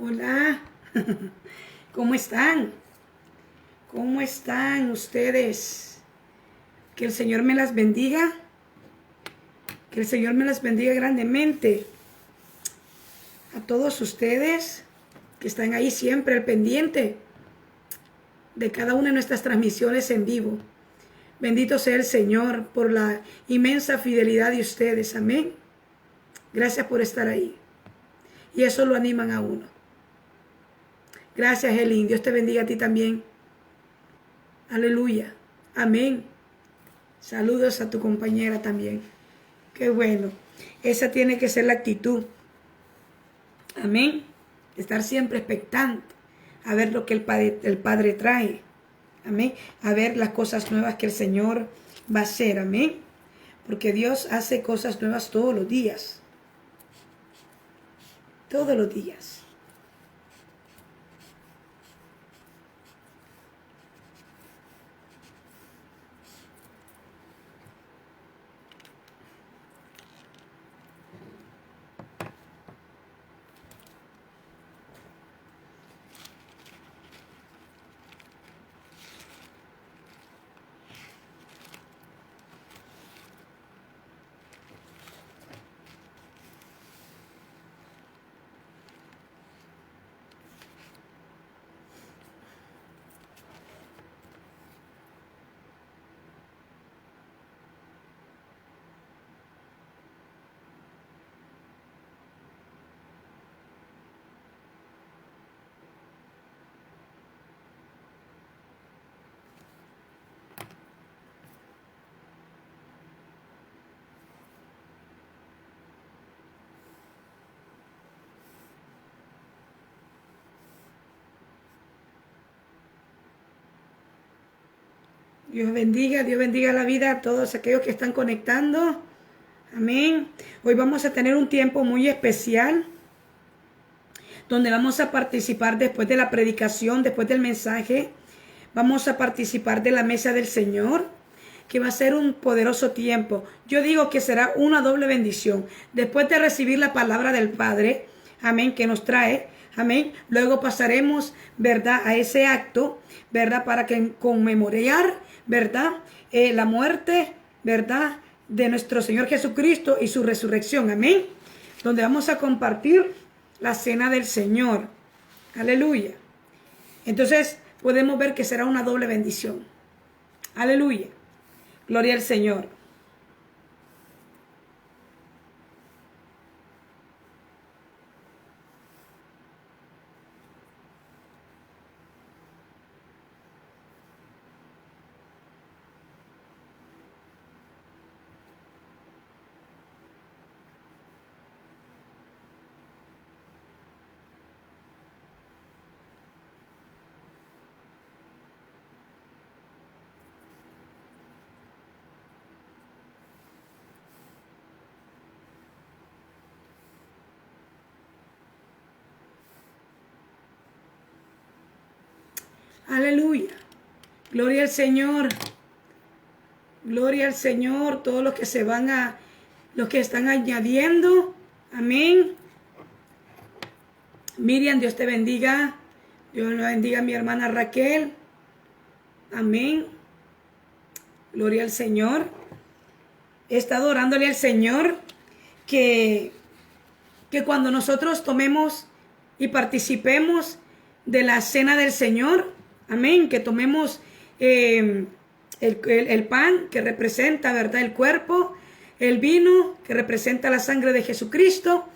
Hola, ¿cómo están? ¿Cómo están ustedes? Que el Señor me las bendiga. Que el Señor me las bendiga grandemente. A todos ustedes que están ahí siempre al pendiente de cada una de nuestras transmisiones en vivo. Bendito sea el Señor por la inmensa fidelidad de ustedes. Amén. Gracias por estar ahí. Y eso lo animan a uno. Gracias, Elin. Dios te bendiga a ti también. Aleluya. Amén. Saludos a tu compañera también. Qué bueno. Esa tiene que ser la actitud. Amén. Estar siempre expectante a ver lo que el Padre trae. Amén. A ver las cosas nuevas que el Señor va a hacer. Amén. Porque Dios hace cosas nuevas todos los días. Todos los días. Dios bendiga la vida a todos aquellos que están conectando. Amén. Hoy vamos a tener un tiempo muy especial donde vamos a participar después de la predicación, después del mensaje. Vamos a participar de la mesa del Señor, que va a ser un poderoso tiempo. Yo digo que será una doble bendición. Después de recibir la palabra del Padre, amén, que nos trae, amén, luego pasaremos, ¿verdad?, a ese acto, ¿verdad?, para que conmemorar, ¿verdad?, la muerte, ¿verdad?, de nuestro Señor Jesucristo y su resurrección, amén, donde vamos a compartir la cena del Señor, aleluya. Entonces podemos ver que será una doble bendición, aleluya, gloria al Señor. Aleluya. Gloria al Señor. Gloria al Señor. Todos los que se van los que están añadiendo. Amén. Miriam, Dios te bendiga. Dios lo bendiga a mi hermana Raquel. Amén. Gloria al Señor. He estado orándole al Señor que cuando nosotros tomemos y participemos de la cena del Señor, amén, que tomemos el pan que representa, ¿verdad?, el cuerpo, el vino que representa la sangre de Jesucristo,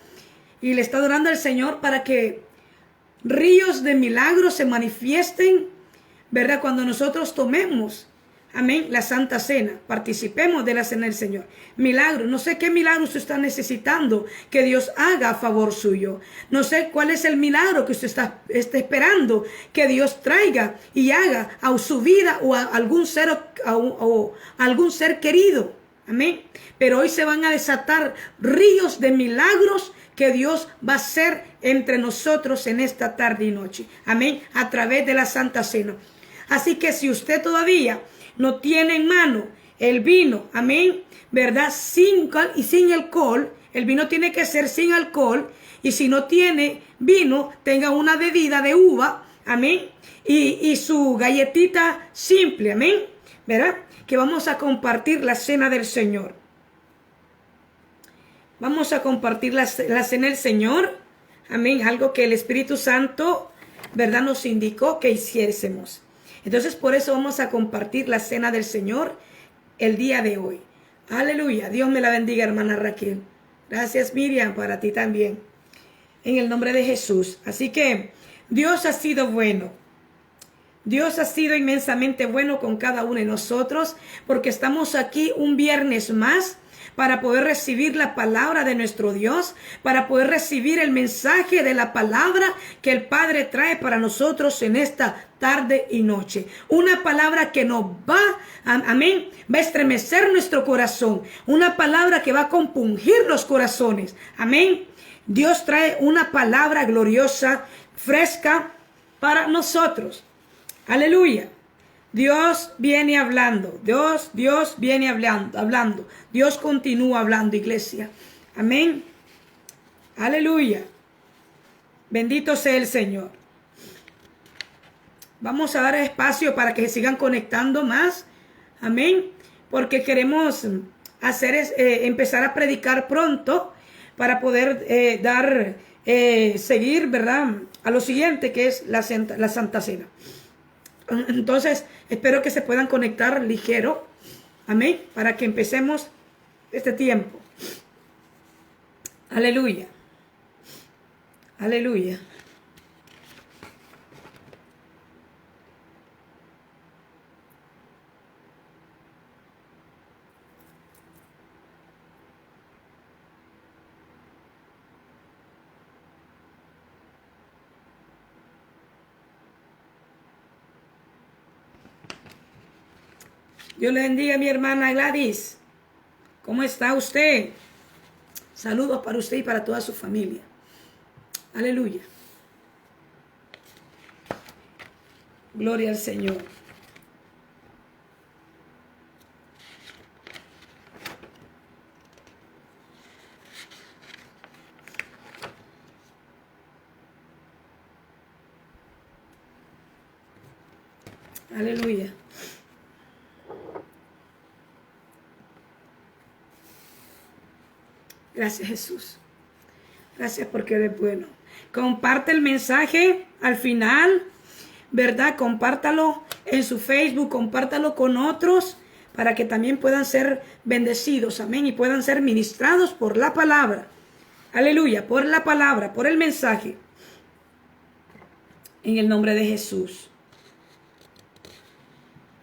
y le está orando al Señor para que ríos de milagros se manifiesten, ¿verdad?, cuando nosotros tomemos, amén, la Santa Cena, participemos de la cena del Señor. Milagro, no sé qué milagro usted está necesitando que Dios haga a favor suyo. No sé cuál es el milagro que usted está esperando que Dios traiga y haga a su vida o a algún ser, o algún ser querido. Amén. Pero hoy se van a desatar ríos de milagros que Dios va a hacer entre nosotros en esta tarde y noche. Amén. A través de la Santa Cena. Así que si usted todavía no tiene en mano el vino, amén, ¿verdad?, sin alcohol, el vino tiene que ser sin alcohol, y si no tiene vino, tenga una bebida de uva, amén, y su galletita simple, amén, ¿verdad? Que vamos a compartir la cena del Señor. Vamos a compartir la cena del Señor, amén, algo que el Espíritu Santo, ¿verdad?, nos indicó que hiciésemos. Entonces, por eso vamos a compartir la cena del Señor el día de hoy. Aleluya. Dios me la bendiga, hermana Raquel. Gracias, Miriam, para ti también. En el nombre de Jesús. Así que Dios ha sido bueno. Dios ha sido inmensamente bueno con cada uno de nosotros, porque estamos aquí un viernes más para poder recibir la palabra de nuestro Dios, para poder recibir el mensaje de la palabra que el Padre trae para nosotros en esta tarde y noche. Una palabra que nos va, amén, va a estremecer nuestro corazón. Una palabra que va a compungir los corazones. Amén. Dios trae una palabra gloriosa, fresca para nosotros. Aleluya. Dios viene hablando. Dios viene hablando. Dios continúa hablando, iglesia. Amén. Aleluya. Bendito sea el Señor. Vamos a dar espacio para que se sigan conectando más. Amén. Porque queremos empezar a predicar pronto para poder seguir, ¿verdad?, a lo siguiente, que es la Santa Cena. Entonces, espero que se puedan conectar ligero. Amén. Para que empecemos este tiempo. Aleluya. Aleluya. Dios le bendiga, mi hermana Gladys. ¿Cómo está usted? Saludos para usted y para toda su familia. Aleluya. Gloria al Señor. Aleluya. Gracias, Jesús. Gracias porque eres bueno. Comparte el mensaje al final, ¿verdad? Compártalo en su Facebook, compártalo con otros para que también puedan ser bendecidos, amén, y puedan ser ministrados por la palabra. Aleluya, por la palabra, por el mensaje. En el nombre de Jesús.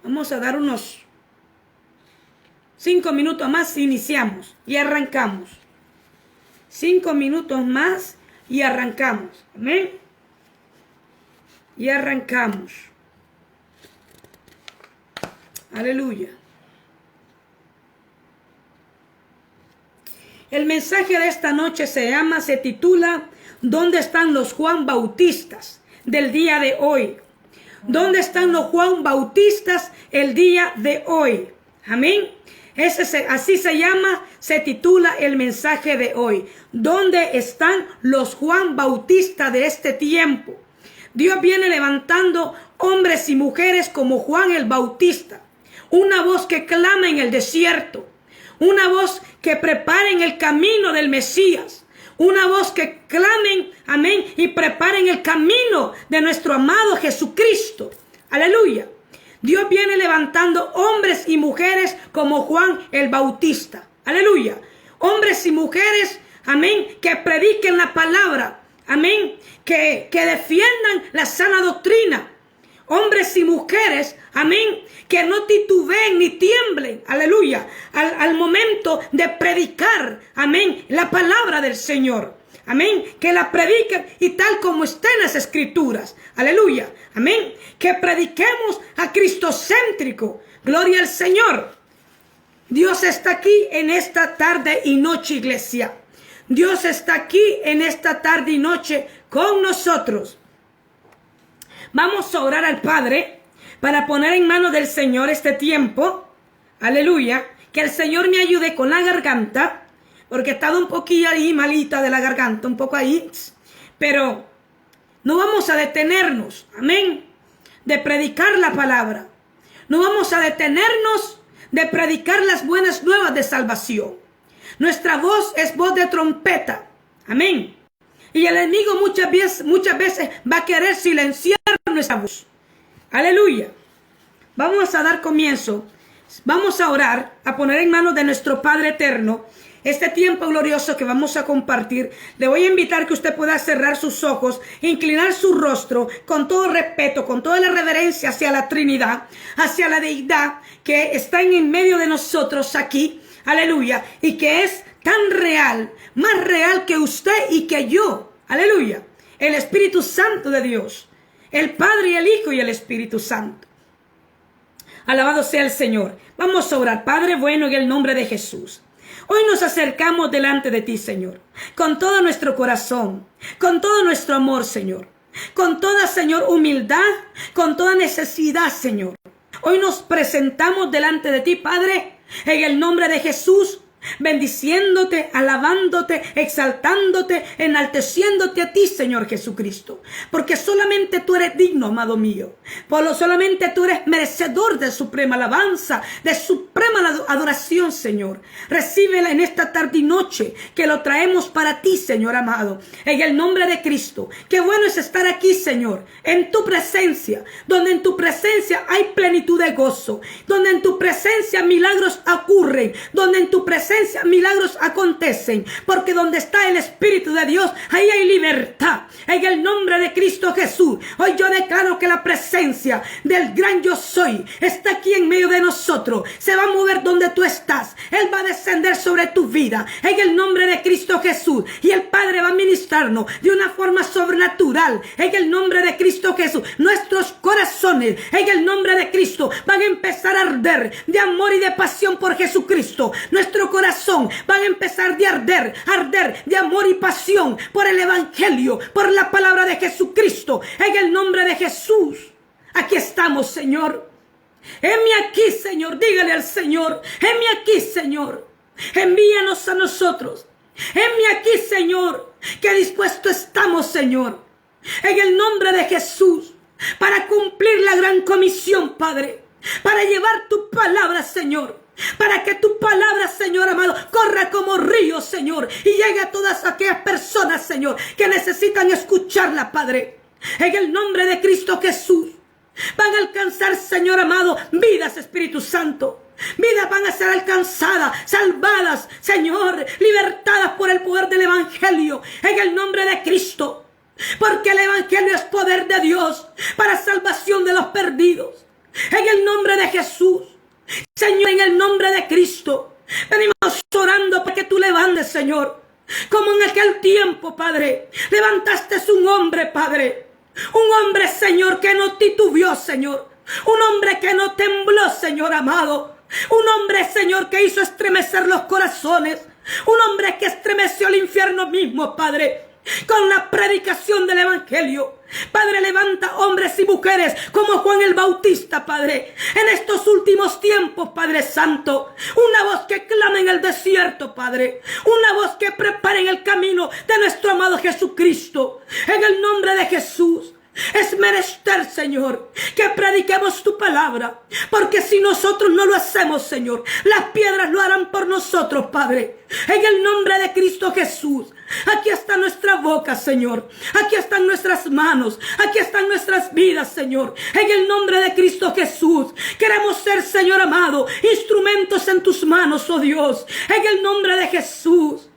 Vamos a dar unos 5 minutos más y iniciamos y arrancamos. 5 minutos más y arrancamos. Amén. Y arrancamos. Aleluya. El mensaje de esta noche se titula ¿Dónde están los Juan Bautistas del día de hoy? ¿Dónde están los Juan Bautistas el día de hoy? Amén. Así se titula el mensaje de hoy. ¿Dónde están los Juan Bautistas de este tiempo? Dios viene levantando hombres y mujeres como Juan el Bautista. Una voz que clama en el desierto. Una voz que preparen el camino del Mesías. Una voz que clamen, amén, y preparen el camino de nuestro amado Jesucristo. Aleluya. Dios viene levantando hombres y mujeres como Juan el Bautista. Aleluya. Hombres y mujeres, amén, que prediquen la palabra. Amén. Que defiendan la sana doctrina. Hombres y mujeres, amén, que no titubeen ni tiemblen, aleluya, al momento de predicar, amén, la palabra del Señor. Amén, que la prediquen y tal como está en las escrituras. Aleluya, amén, que prediquemos a cristocéntrico. Gloria al Señor. Dios está aquí en esta tarde y noche, iglesia. Dios está aquí en esta tarde y noche con nosotros. Vamos a orar al Padre para poner en manos del Señor este tiempo. Aleluya, que el Señor me ayude con la garganta porque he estado un poquillo ahí malita de la garganta, un poco ahí, pero no vamos a detenernos, amén, de predicar la palabra. No vamos a detenernos de predicar las buenas nuevas de salvación. Nuestra voz es voz de trompeta, amén. Y el enemigo muchas veces va a querer silenciar nuestra voz. Aleluya. Vamos a dar comienzo. Vamos a orar, a poner en manos de nuestro Padre eterno este tiempo glorioso que vamos a compartir. Le voy a invitar que usted pueda cerrar sus ojos, inclinar su rostro con todo respeto, con toda la reverencia hacia la Trinidad, hacia la deidad que está en medio de nosotros aquí. Aleluya. Y que es tan real, más real que usted y que yo. Aleluya. El Espíritu Santo de Dios. El Padre y el Hijo y el Espíritu Santo. Alabado sea el Señor. Vamos a orar. Padre bueno, en el nombre de Jesús. Hoy nos acercamos delante de ti, Señor, con todo nuestro corazón, con todo nuestro amor, Señor, con toda, Señor, humildad, con toda necesidad, Señor. Hoy nos presentamos delante de ti, Padre, en el nombre de Jesús, bendiciéndote, alabándote, exaltándote, enalteciéndote a ti, Señor Jesucristo, porque solamente tú eres digno, amado mío, solamente tú eres merecedor de suprema alabanza, de suprema adoración, Señor. Recíbela en esta tarde y noche, que lo traemos para ti, Señor amado, en el nombre de Cristo. Qué bueno es estar aquí, Señor, en tu presencia, donde en tu presencia hay plenitud de gozo, donde en tu presencia milagros ocurren, donde en tu presencia milagros acontecen, porque donde está el Espíritu de Dios, ahí hay libertad. En el nombre de Cristo Jesús, hoy yo declaro que la presencia del gran yo soy está aquí en medio de nosotros. Se va a mover donde tú estás. Él va a descender sobre tu vida en el nombre de Cristo Jesús, y el Padre va a ministrarnos de una forma sobrenatural en el nombre de Cristo Jesús. Nuestros corazones en el nombre de Cristo van a empezar a arder de amor y de pasión por Jesucristo. Nuestro corazón van a empezar de arder de amor y pasión por el Evangelio, por la palabra de Jesucristo, en el nombre de Jesús. Aquí estamos, Señor. Heme aquí, Señor. Dígale al Señor: heme aquí, Señor. Envíanos a nosotros. Heme aquí, Señor, que dispuesto estamos, Señor, en el nombre de Jesús, para cumplir la gran comisión, Padre, para llevar tu palabra, Señor, para que tu palabra, Señor amado, corra como río, Señor, y llegue a todas aquellas personas, Señor, que necesitan escucharla, Padre. En el nombre de Cristo Jesús, van a alcanzar, Señor amado, vidas, Espíritu Santo. Vidas van a ser alcanzadas, salvadas, Señor, libertadas por el poder del Evangelio, en el nombre de Cristo. Porque el Evangelio es poder de Dios para salvación de los perdidos. En el nombre de Jesús. Señor, en el nombre de Cristo, venimos orando para que tú levantes, Señor, como en aquel tiempo, Padre, levantaste un hombre, Padre, un hombre, Señor, que no titubeó, Señor, un hombre que no tembló, Señor amado, un hombre, Señor, que hizo estremecer los corazones, un hombre que estremeció el infierno mismo, Padre, con la predicación del Evangelio. Padre, levanta hombres y mujeres como Juan el Bautista, Padre, en estos últimos tiempos, Padre Santo. Una voz que clama en el desierto, Padre. Una voz que prepara en el camino de nuestro amado Jesucristo. En el nombre de Jesús. Es menester, Señor, que prediquemos tu palabra, porque si nosotros no lo hacemos, Señor, las piedras lo harán por nosotros, Padre. En el nombre de Cristo Jesús, aquí está nuestra boca, Señor, aquí están nuestras manos, aquí están nuestras vidas, Señor. En el nombre de Cristo Jesús, queremos ser, Señor amado, instrumentos en tus manos, oh Dios. En el nombre de Jesús,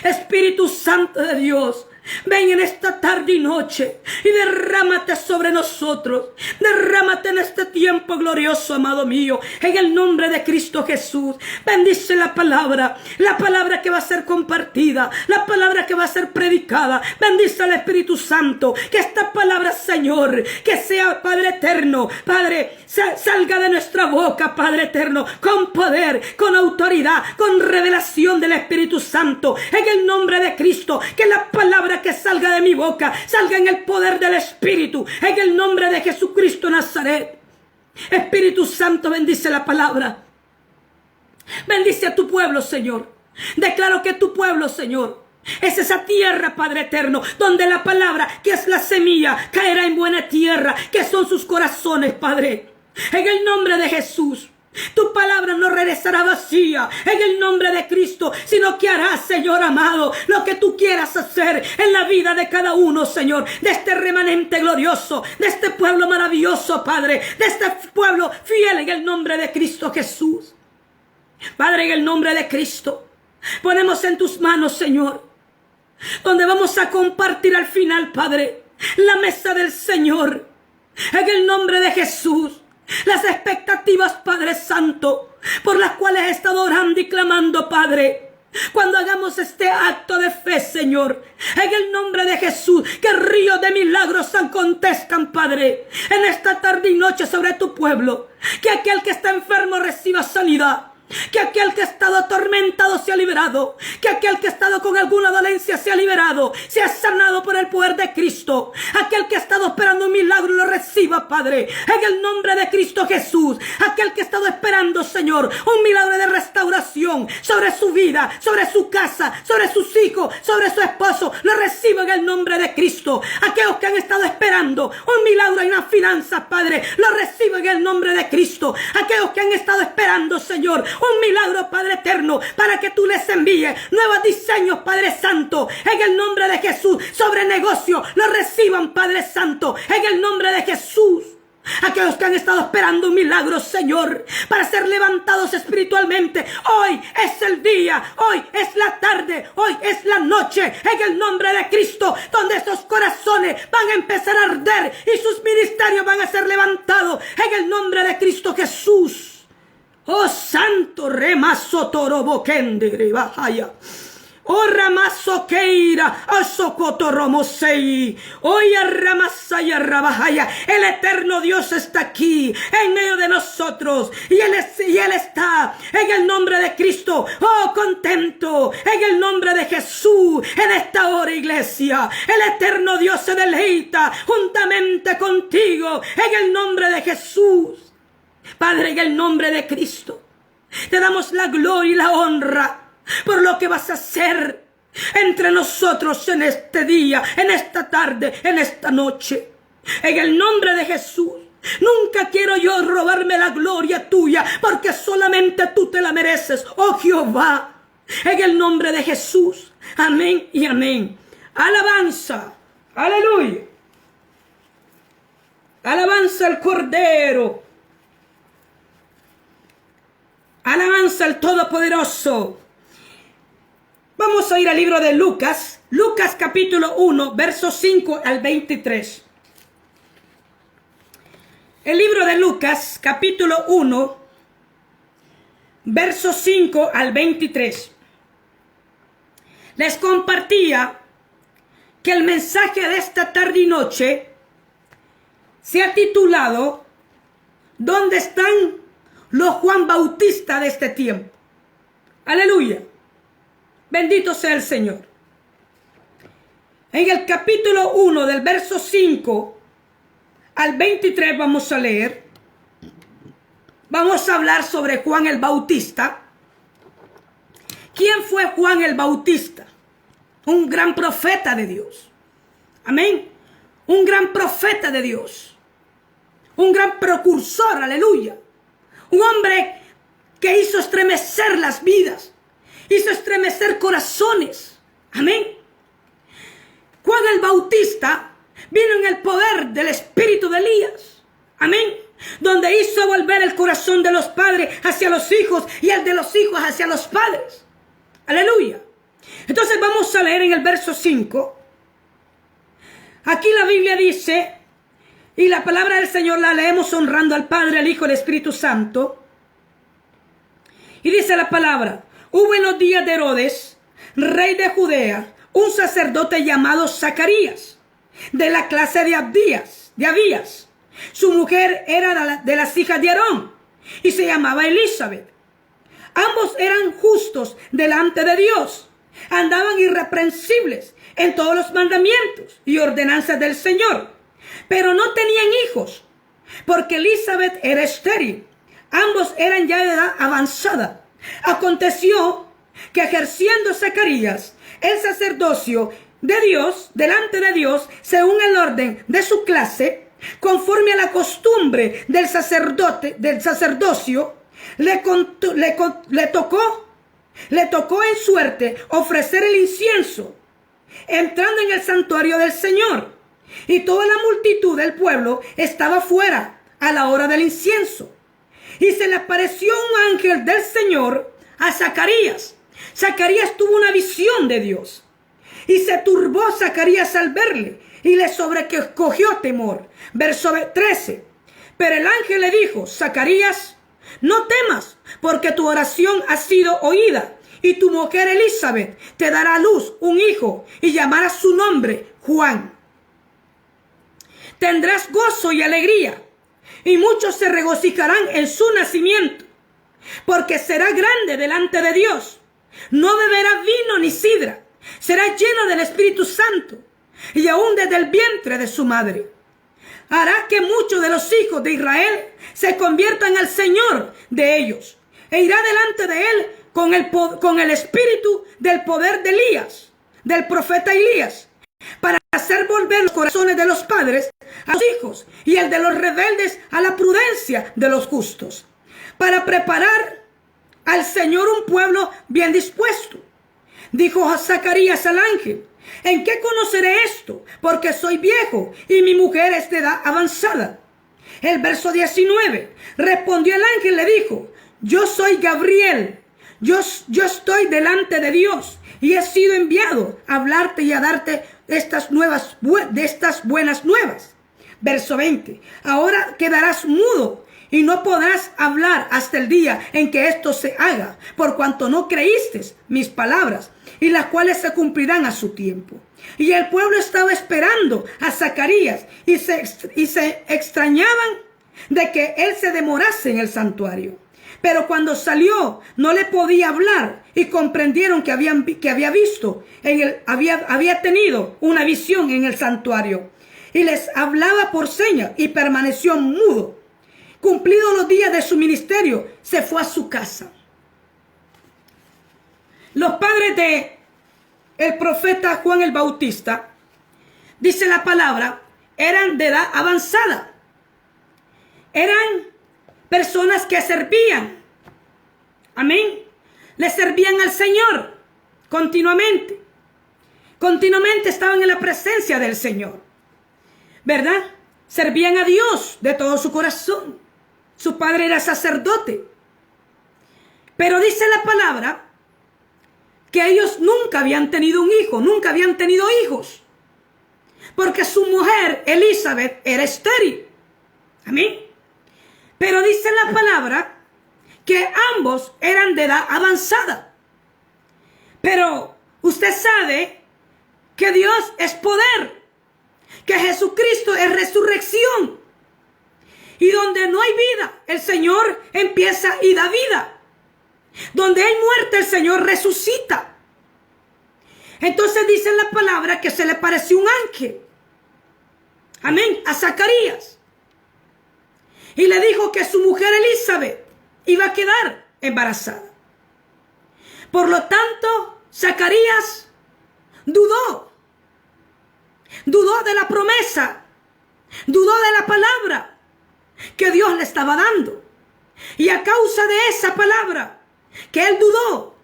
Espíritu Santo de Dios, ven en esta tarde y noche y derrámate sobre nosotros. Derrámate en este tiempo glorioso, amado mío, en el nombre de Cristo Jesús. Bendice la palabra que va a ser compartida, la palabra que va a ser predicada. Bendice al Espíritu Santo, que esta palabra, Señor, que sea, Padre eterno, Padre, salga de nuestra boca, Padre eterno, con poder, con autoridad, con revelación del Espíritu Santo, en el nombre de Cristo. Que la palabra que salga de mi boca salga en el poder del Espíritu, en el nombre de Jesucristo Nazaret. Espíritu Santo, bendice la palabra. Bendice a tu pueblo, Señor. Declaro que tu pueblo, Señor, es esa tierra, Padre eterno, donde la palabra, que es la semilla, caerá en buena tierra, que son sus corazones, Padre. En el nombre de Jesús, tu palabra no regresará vacía en el nombre de Cristo, sino que harás, Señor amado, lo que tú quieras hacer en la vida de cada uno, Señor, de este remanente glorioso, de este pueblo maravilloso, Padre, de este pueblo fiel en el nombre de Cristo Jesús. Padre, en el nombre de Cristo, ponemos en tus manos, Señor, donde vamos a compartir al final, Padre, la mesa del Señor, en el nombre de Jesús. Las expectativas, Padre Santo, por las cuales he estado orando y clamando, Padre. Cuando hagamos este acto de fe, Señor, en el nombre de Jesús, que ríos de milagros acontezcan, Padre, en esta tarde y noche sobre tu pueblo. Que aquel que está enfermo reciba sanidad. Que aquel que ha estado atormentado sea liberado. Que aquel que ha estado con alguna dolencia sea liberado, sea sanado por el poder de Cristo. Aquel que ha estado esperando un milagro lo reciba, Padre, en el nombre de Cristo Jesús. Aquel que ha estado esperando, Señor, un milagro de restauración sobre su vida, sobre su casa, sobre sus hijos, sobre su esposo, lo reciba en el nombre de Cristo. Aquellos que han estado esperando un milagro en las finanzas, Padre, lo reciba en el nombre de Cristo. Aquellos que han estado esperando, Señor, un milagro, Padre eterno, para que tú les envíes nuevos diseños, Padre Santo, en el nombre de Jesús, sobre negocio, lo reciban, Padre Santo, en el nombre de Jesús. Aquellos que han estado esperando un milagro, Señor, para ser levantados espiritualmente, hoy es el día, hoy es la tarde, hoy es la noche, en el nombre de Cristo, donde estos corazones van a empezar a arder y sus ministerios van a ser levantados, en el nombre de Cristo Jesús. Oh santo remaso torobokende bajaya. Oh ramaso keira asokoto romosei. Oya ramasaya rabajaya. El eterno Dios está aquí en medio de nosotros. Y él está en el nombre de Cristo. Oh, contento en el nombre de Jesús. En esta hora, iglesia, el eterno Dios se deleita juntamente contigo en el nombre de Jesús. Padre, en el nombre de Cristo, te damos la gloria y la honra por lo que vas a hacer entre nosotros en este día, en esta tarde, en esta noche. En el nombre de Jesús, nunca quiero yo robarme la gloria tuya, porque solamente tú te la mereces, oh Jehová. En el nombre de Jesús, amén y amén. Alabanza, aleluya. Alabanza al Cordero. Alabanza al Todopoderoso. Vamos a ir al libro de Lucas. Lucas capítulo 1, versos 5 al 23. El libro de Lucas capítulo 1, versos 5 al 23. Les compartía que el mensaje de esta tarde y noche se ha titulado ¿Dónde están los Juan Bautista de este tiempo? Aleluya. Bendito sea el Señor. En el capítulo 1 del verso 5 al 23 vamos a leer. Vamos a hablar sobre Juan el Bautista. ¿Quién fue Juan el Bautista? Un gran profeta de Dios. Amén. Un gran profeta de Dios. Un gran precursor, aleluya. Un hombre que hizo estremecer las vidas, hizo estremecer corazones. Amén. Juan el Bautista vino en el poder del espíritu de Elías. Amén. Donde hizo volver el corazón de los padres hacia los hijos y el de los hijos hacia los padres. Aleluya. Entonces vamos a leer en el verso 5. Aquí la Biblia dice... Y la palabra del Señor la leemos honrando al Padre, al Hijo y al Espíritu Santo. Y dice la palabra: hubo en los días de Herodes, rey de Judea, un sacerdote llamado Zacarías, de la clase de Abías. Su mujer era de las hijas de Aarón y se llamaba Elizabeth. Ambos eran justos delante de Dios, andaban irreprensibles en todos los mandamientos y ordenanzas del Señor. Pero no tenían hijos, porque Elizabeth era estéril. Ambos eran ya de edad avanzada. Aconteció que ejerciendo Zacarías el sacerdocio de Dios, delante de Dios, según el orden de su clase, conforme a la costumbre del sacerdocio, le tocó en suerte ofrecer el incienso, entrando en el santuario del Señor. Y toda la multitud del pueblo estaba fuera a la hora del incienso. Y se le apareció un ángel del Señor a Zacarías. Zacarías tuvo una visión de Dios. Y se turbó Zacarías al verle, y le sobrecogió temor. Verso 13. Pero el ángel le dijo: Zacarías, no temas, porque tu oración ha sido oída, y tu mujer Elizabeth te dará a luz un hijo, y llamarás su nombre Juan. Tendrás gozo y alegría, y muchos se regocijarán en su nacimiento, porque será grande delante de Dios. No beberá vino ni sidra, será lleno del Espíritu Santo, y aún desde el vientre de su madre. Hará que muchos de los hijos de Israel se conviertan al Señor de ellos, e irá delante de él con el espíritu del poder de Elías, del profeta Elías, para hacer volver los corazones de los padres a los hijos, y el de los rebeldes a la prudencia de los justos, para preparar al Señor un pueblo bien dispuesto. Dijo Zacarías al ángel: ¿en qué conoceré esto? Porque soy viejo y mi mujer es de edad avanzada. El verso 19. Respondió el ángel y le dijo: yo soy Gabriel. Yo estoy delante de Dios y he sido enviado a hablarte y a darte estas buenas nuevas. Verso 20. Ahora quedarás mudo y no podrás hablar hasta el día en que esto se haga, por cuanto no creíste mis palabras, y las cuales se cumplirán a su tiempo. Y el pueblo estaba esperando a Zacarías, y se extrañaban de que él se demorase en el santuario. Pero cuando salió, no le podía hablar, y comprendieron que había tenido una visión en el santuario, y les hablaba por señas, y permaneció mudo. Cumplidos los días de su ministerio, se fue a su casa. Los padres de el profeta Juan el Bautista, dice la palabra, eran de edad avanzada. Eran personas que servían. Amén. Le servían al Señor continuamente. Continuamente estaban en la presencia del Señor, ¿verdad? Servían a Dios de todo su corazón. Su padre era sacerdote. Pero dice la palabra que ellos nunca habían tenido un hijo, nunca habían tenido hijos, porque su mujer Elizabeth era estéril. Amén. Pero dice la palabra que ambos eran de edad avanzada. Pero usted sabe que Dios es poder, que Jesucristo es resurrección. Y donde no hay vida, el Señor empieza y da vida. Donde hay muerte, el Señor resucita. Entonces dice la palabra que se le pareció un ángel. Amén. A Zacarías. Y le dijo que su mujer Elizabeth iba a quedar embarazada. Por lo tanto, Zacarías dudó. Dudó de la promesa. Dudó de la palabra que Dios le estaba dando. Y a causa de esa palabra que él dudó,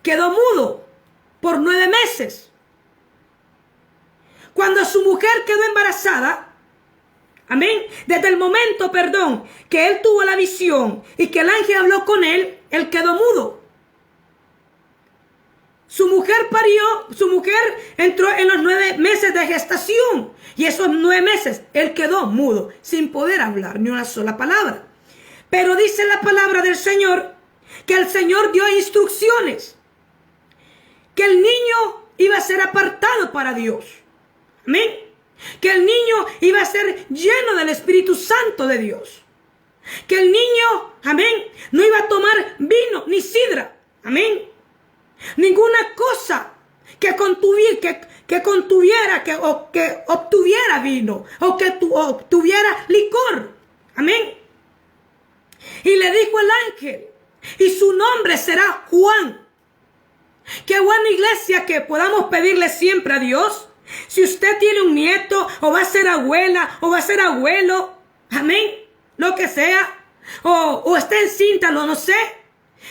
quedó mudo por 9 meses. Cuando su mujer quedó embarazada, amén, desde el momento, que él tuvo la visión y que el ángel habló con él, él quedó mudo. Su mujer parió, su mujer entró en los 9 meses de gestación. Y esos 9 meses, él quedó mudo, sin poder hablar ni una sola palabra. Pero dice la palabra del Señor, que el Señor dio instrucciones, que el niño iba a ser apartado para Dios. Amén. Que el niño iba a ser lleno del Espíritu Santo de Dios. Que el niño, amén, no iba a tomar vino ni sidra. Amén. Ninguna cosa que obtuviera vino o que obtuviera licor. Amén. Y le dijo el ángel: y su nombre será Juan. bueno, iglesia, que podamos pedirle siempre a Dios. Si usted tiene un nieto, o va a ser abuela, o va a ser abuelo, amén, lo que sea, o está encinta, no sé.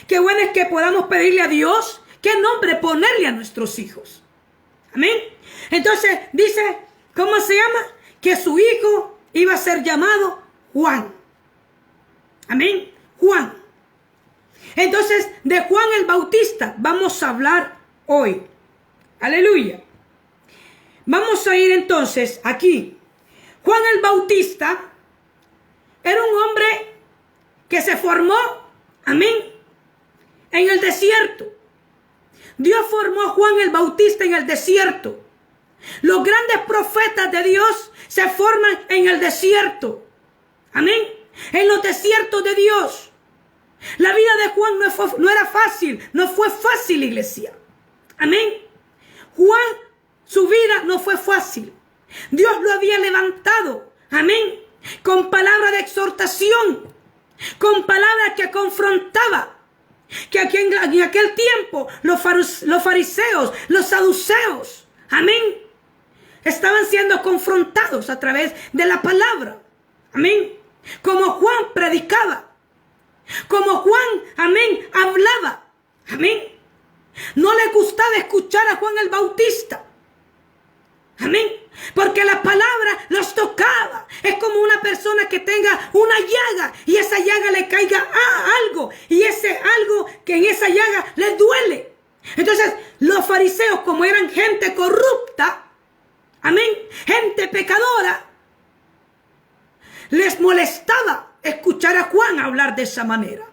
Qué bueno es que podamos pedirle a Dios qué nombre ponerle a nuestros hijos. Amén. Entonces dice, ¿cómo se llama? Que su hijo iba a ser llamado Juan. Amén. Juan. Entonces, de Juan el Bautista vamos a hablar hoy. Aleluya. Vamos a ir entonces aquí. Juan el Bautista era un hombre que se formó, amén, en el desierto. Dios formó a Juan el Bautista en el desierto. Los grandes profetas de Dios se forman en el desierto. Amén. En los desiertos de Dios. La vida de Juan no era fácil. No fue fácil, iglesia. Amén. Juan, su vida no fue fácil. Dios lo había levantado. Amén. Con palabra de exhortación. Con palabra que confrontaba. Que aquí en aquel tiempo los fariseos, los saduceos, amén, estaban siendo confrontados a través de la palabra. Amén. Como Juan predicaba. Como Juan, amén, hablaba. Amén. No les gustaba escuchar a Juan el Bautista. Amén. Porque la palabra los tocaba. Es como una persona que tenga una llaga y esa llaga le caiga algo. Y ese algo que en esa llaga le duele. Entonces los fariseos, como eran gente corrupta, amén, gente pecadora, les molestaba escuchar a Juan hablar de esa manera.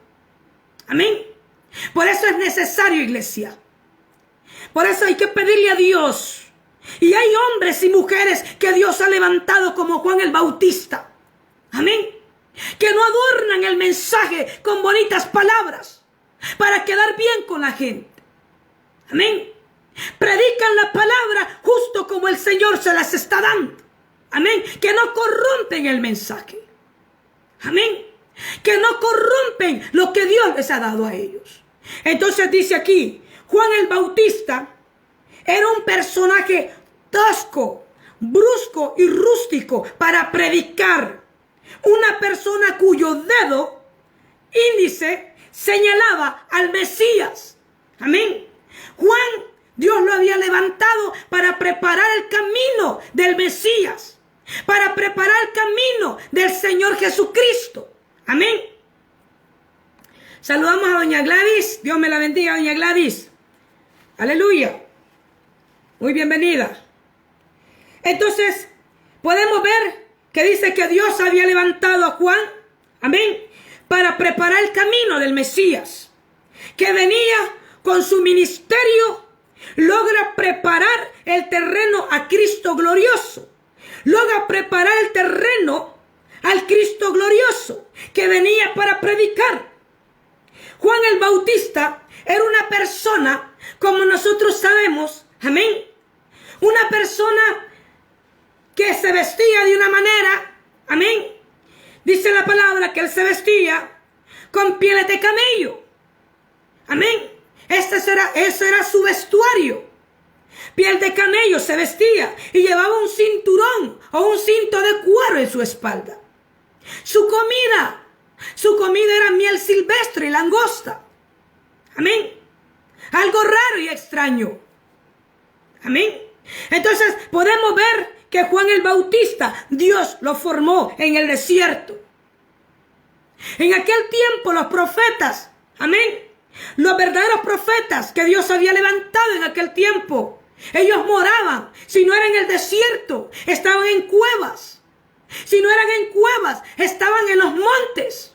Amén. Por eso es necesario, iglesia. Por eso hay que pedirle a Dios. Y hay hombres y mujeres que Dios ha levantado como Juan el Bautista. Amén. Que no adornan el mensaje con bonitas palabras para quedar bien con la gente. Amén. Predican la palabra justo como el Señor se las está dando. Amén. Que no corrompen el mensaje. Amén. Que no corrompen lo que Dios les ha dado a ellos. Entonces dice aquí, Juan el Bautista era un personaje tosco, brusco y rústico para predicar. Una persona cuyo dedo índice señalaba al Mesías. Amén. Juan, Dios lo había levantado para preparar el camino del Mesías, para preparar el camino del Señor Jesucristo. Amén. Saludamos a doña Gladys. Dios me la bendiga, doña Gladys. Aleluya. Muy bienvenida. Entonces, podemos ver que dice que Dios había levantado a Juan, amén, para preparar el camino del Mesías, que venía con su ministerio, logra preparar el terreno a Cristo glorioso, logra preparar el terreno al Cristo glorioso, que venía para predicar. Juan el Bautista era una persona, como nosotros sabemos, amén, una persona que se vestía de una manera, amén. Dice la palabra que él se vestía con pieles de camello, amén. Ese era su vestuario. Piel de camello se vestía y llevaba un cinturón o un cinto de cuero en su espalda. Su comida era miel silvestre y langosta, amén. Algo raro y extraño, amén. Entonces podemos ver que Juan el Bautista, Dios lo formó en el desierto. En aquel tiempo los profetas, amén, los verdaderos profetas que Dios había levantado en aquel tiempo, ellos moraban, si no era en el desierto, estaban en cuevas. Si no eran en cuevas, estaban en los montes.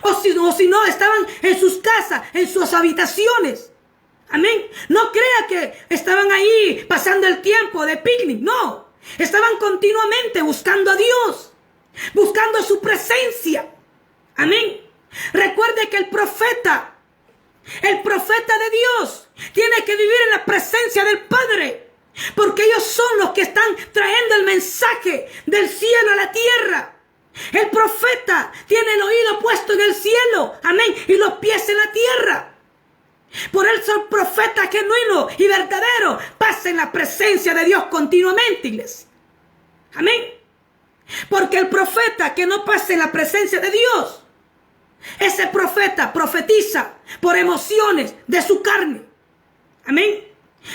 O si no, estaban en sus casas, en sus habitaciones. Amén. No crea que estaban ahí pasando el tiempo de picnic. No. Estaban continuamente buscando a Dios. Buscando su presencia. Amén. Recuerde que el profeta de Dios tiene que vivir en la presencia del Padre. Porque ellos son los que están trayendo el mensaje del cielo a la tierra. El profeta tiene el oído puesto en el cielo. Amén. Y los pies en la tierra. Por eso el profeta genuino y verdadero pasa en la presencia de Dios continuamente, iglesia. Amén. Porque el profeta que no pasa en la presencia de Dios, ese profeta profetiza por emociones de su carne. Amén.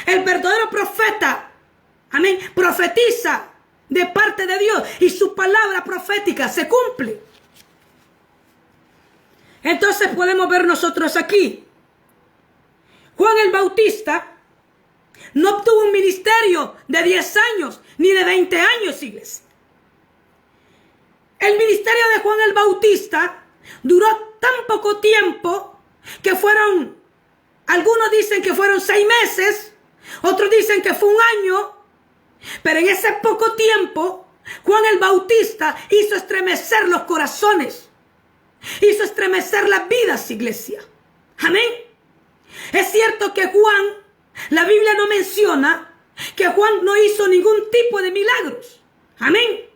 El verdadero profeta, amén, profetiza de parte de Dios y su palabra profética se cumple. Entonces podemos ver nosotros aquí, Juan el Bautista no obtuvo un ministerio de 10 años ni de 20 años, iglesia. El ministerio de Juan el Bautista duró tan poco tiempo que algunos dicen que fueron 6 meses, otros dicen que fue un año, pero en ese poco tiempo Juan el Bautista hizo estremecer los corazones, hizo estremecer las vidas, iglesia. Amén. Es cierto que Juan, la Biblia no menciona que Juan no hizo ningún tipo de milagros. Amén.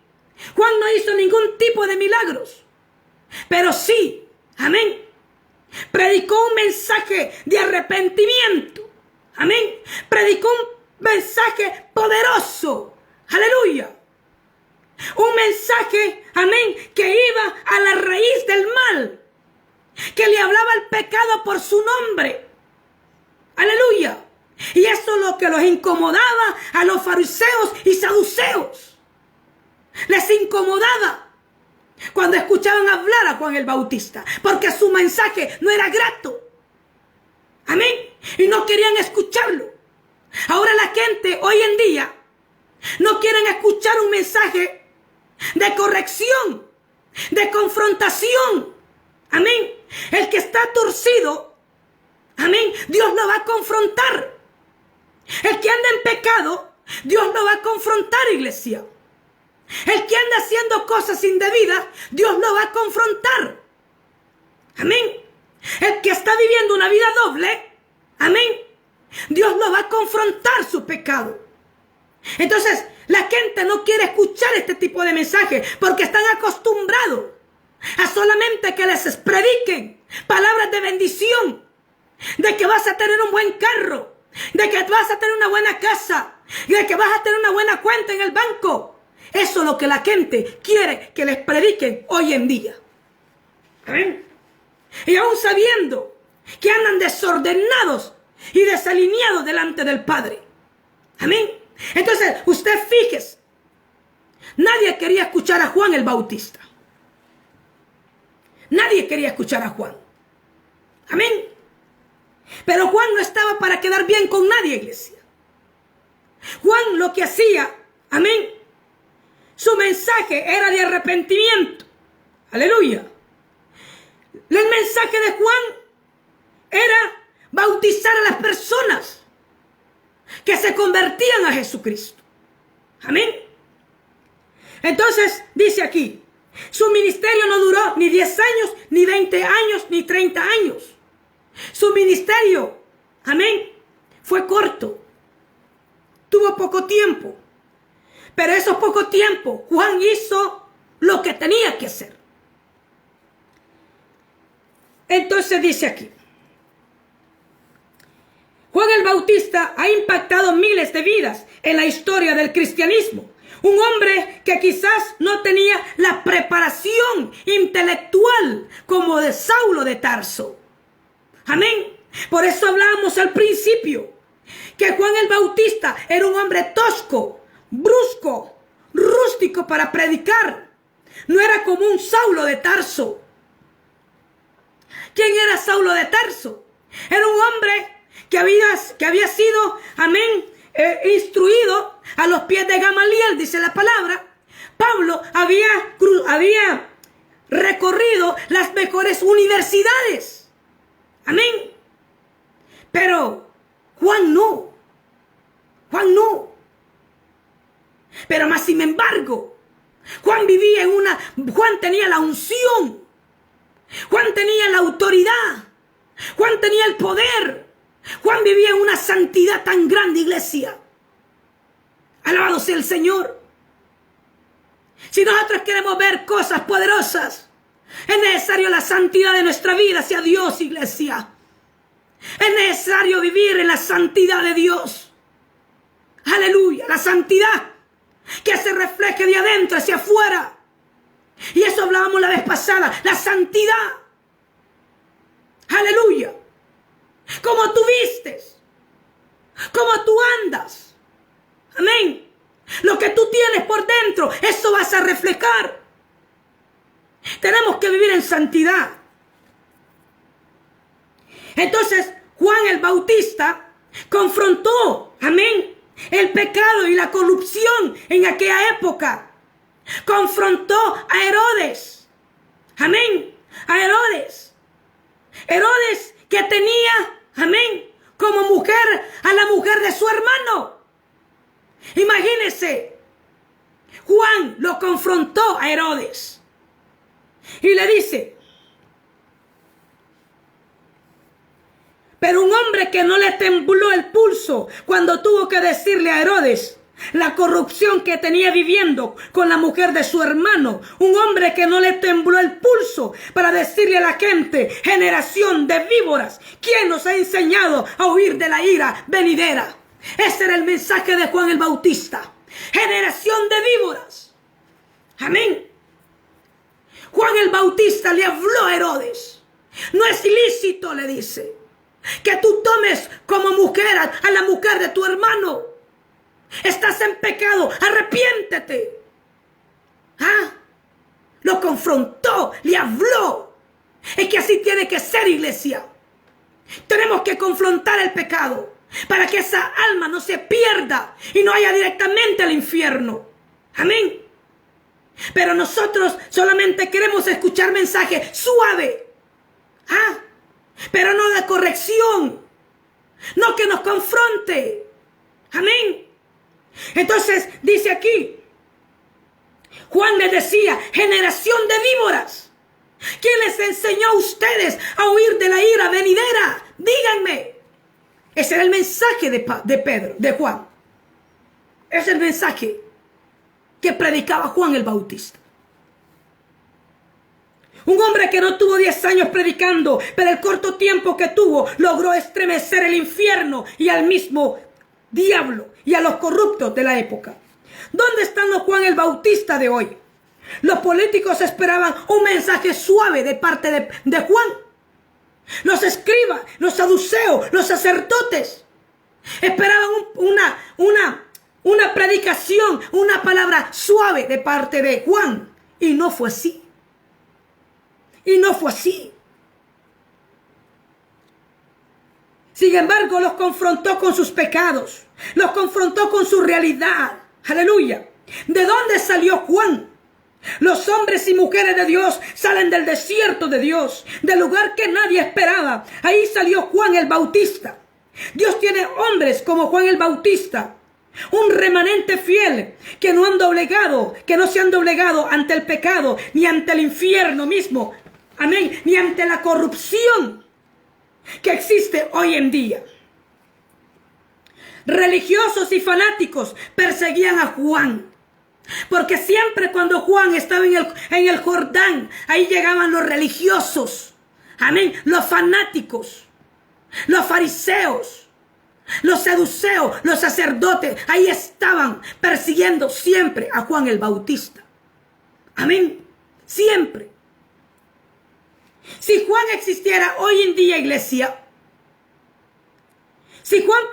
Juan no hizo ningún tipo de milagros, pero sí, amén, predicó un mensaje de arrepentimiento. Amén. Predicó un mensaje poderoso. Aleluya. Un mensaje, amén, que iba a la raíz del mal, que le hablaba al pecado por su nombre. Aleluya. Y eso es lo que los incomodaba a los fariseos y saduceos. Les incomodaba cuando escuchaban hablar a Juan el Bautista, porque su mensaje no era grato. Amén. Y no querían escucharlo. Ahora la gente hoy en día no quieren escuchar un mensaje de corrección, de confrontación. Amén. El que está torcido, amén, Dios lo va a confrontar. El que anda en pecado, Dios lo va a confrontar, iglesia. El que anda haciendo cosas indebidas, Dios lo va a confrontar. Amén. El que está viviendo una vida doble, amén, Dios lo va a confrontar su pecado. Entonces, la gente no quiere escuchar este tipo de mensajes porque están acostumbrados a solamente que les prediquen palabras de bendición, de que vas a tener un buen carro, de que vas a tener una buena casa, de que vas a tener una buena cuenta en el banco. Eso es lo que la gente quiere que les prediquen hoy en día. Amén. Y aún sabiendo que andan desordenados y desalineados delante del Padre. Amén. Entonces, usted fíjese, nadie quería escuchar a Juan el Bautista. Nadie quería escuchar a Juan. Amén. Pero Juan no estaba para quedar bien con nadie, iglesia. Juan lo que hacía, amén, su mensaje era de arrepentimiento. Aleluya. El mensaje de Juan era bautizar a las personas que se convertían a Jesucristo. Amén. Entonces, dice aquí, su ministerio no duró ni 10 años, ni 20 años, ni 30 años. Su ministerio, amén, fue corto. Tuvo poco tiempo. Pero esos poco tiempo, Juan hizo lo que tenía que hacer. Entonces dice aquí, Juan el Bautista ha impactado miles de vidas en la historia del cristianismo. Un hombre que quizás no tenía la preparación intelectual como de Saulo de Tarso. Amén. Por eso hablábamos al principio que Juan el Bautista era un hombre tosco, brusco, rústico para predicar. No era como un Saulo de Tarso. ¿Quién era Saulo de Tarso? Era un hombre que había sido, amén, instruido a los pies de Gamaliel, dice la palabra. Pablo había recorrido las mejores universidades. Amén. Pero Juan no. Pero más sin embargo, Juan tenía la unción. Juan tenía la autoridad. Juan tenía el poder. Juan vivía en una santidad tan grande, iglesia. Alabado sea el Señor. Si nosotros queremos ver cosas poderosas, es necesario la santidad de nuestra vida hacia Dios, iglesia. Es necesario vivir en la santidad de Dios. Aleluya, la santidad que se refleje de adentro hacia afuera. Y eso hablábamos la vez pasada, la santidad. Aleluya. Como tú vistes, como tú andas. Amén. Lo que tú tienes por dentro, eso vas a reflejar. Tenemos que vivir en santidad. Entonces, Juan el Bautista confrontó, amén, el pecado y la corrupción en aquella época. Confrontó a Herodes. Amén. A Herodes. Herodes que tenía, amén, como mujer a la mujer de su hermano. Imagínense. Juan lo confrontó a Herodes. Y le dice, pero un hombre que no le tembló el pulso cuando tuvo que decirle a Herodes la corrupción que tenía viviendo con la mujer de su hermano. Un hombre que no le tembló el pulso para decirle a la gente, generación de víboras, ¿quién nos ha enseñado a huir de la ira venidera? Ese era el mensaje de Juan el Bautista. Generación de víboras. Amén. Juan el Bautista le habló a Herodes. No es ilícito, le dice, que tú tomes como mujer a la mujer de tu hermano. Estás en pecado, arrepiéntete. Lo confrontó, le habló. Es que así tiene que ser, iglesia. Tenemos que confrontar el pecado para que esa alma no se pierda y no vaya directamente al infierno. Amén. Pero nosotros solamente queremos escuchar mensajes suaves. Pero no de corrección. No que nos confronte. Amén. Entonces dice aquí, Juan les decía, generación de víboras, ¿quién les enseñó a ustedes a huir de la ira venidera? Díganme. Ese era el mensaje de Pedro, de Juan. Es el mensaje que predicaba Juan el Bautista. Un hombre que no tuvo 10 años predicando, pero el corto tiempo que tuvo logró estremecer el infierno y al mismo diablo y a los corruptos de la época. ¿Dónde están los Juan el Bautista de hoy? Los políticos esperaban un mensaje suave de parte de Juan. Los escribas, los saduceos, los sacerdotes esperaban una predicación, una palabra suave de parte de Juan. Y no fue así. Y no fue así. Sin embargo, los confrontó con sus pecados. Los confrontó con su realidad. Aleluya. ¿De dónde salió Juan? Los hombres y mujeres de Dios salen del desierto de Dios, del lugar que nadie esperaba. Ahí salió Juan el Bautista. Dios tiene hombres como Juan el Bautista. Un remanente fiel que no han doblegado, que no se han doblegado ante el pecado, ni ante el infierno mismo. Amén. Ni ante la corrupción que existe hoy en día. Religiosos y fanáticos perseguían a Juan. Porque siempre cuando Juan estaba en el Jordán, ahí llegaban los religiosos. Amén. Los fanáticos. Los fariseos. Los saduceos. Los sacerdotes. Ahí estaban persiguiendo siempre a Juan el Bautista. Amén. Siempre. Si Juan existiera hoy en día, iglesia, si Juan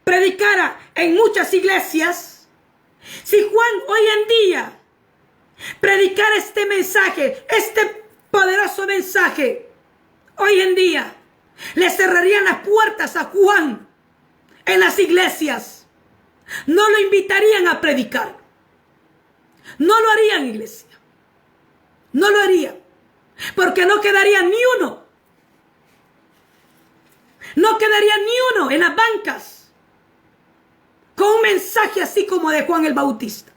predicara en muchas iglesias, si Juan hoy en día predicara este mensaje, este poderoso mensaje, hoy en día le cerrarían las puertas a Juan en las iglesias. No lo invitarían a predicar. No lo harían, iglesia. No lo harían. Porque no quedaría ni uno. No quedaría ni uno en las bancas con un mensaje así como de Juan el Bautista.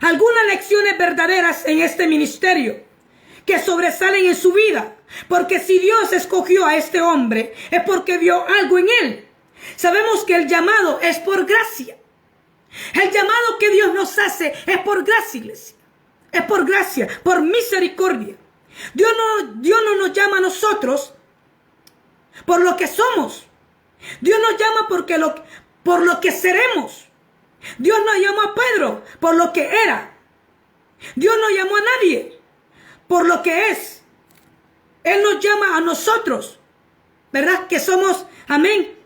Algunas lecciones verdaderas en este ministerio que sobresalen en su vida. Porque si Dios escogió a este hombre, es porque vio algo en él. Sabemos que el llamado es por gracia. El llamado que Dios nos hace es por gracia, iglesia. Es por gracia, por misericordia. Dios no nos llama a nosotros por lo que somos. Dios nos llama por lo que seremos. Dios no llamó a Pedro por lo que era. Dios no llamó a nadie por lo que es. Él nos llama a nosotros, ¿verdad? Que somos, amén.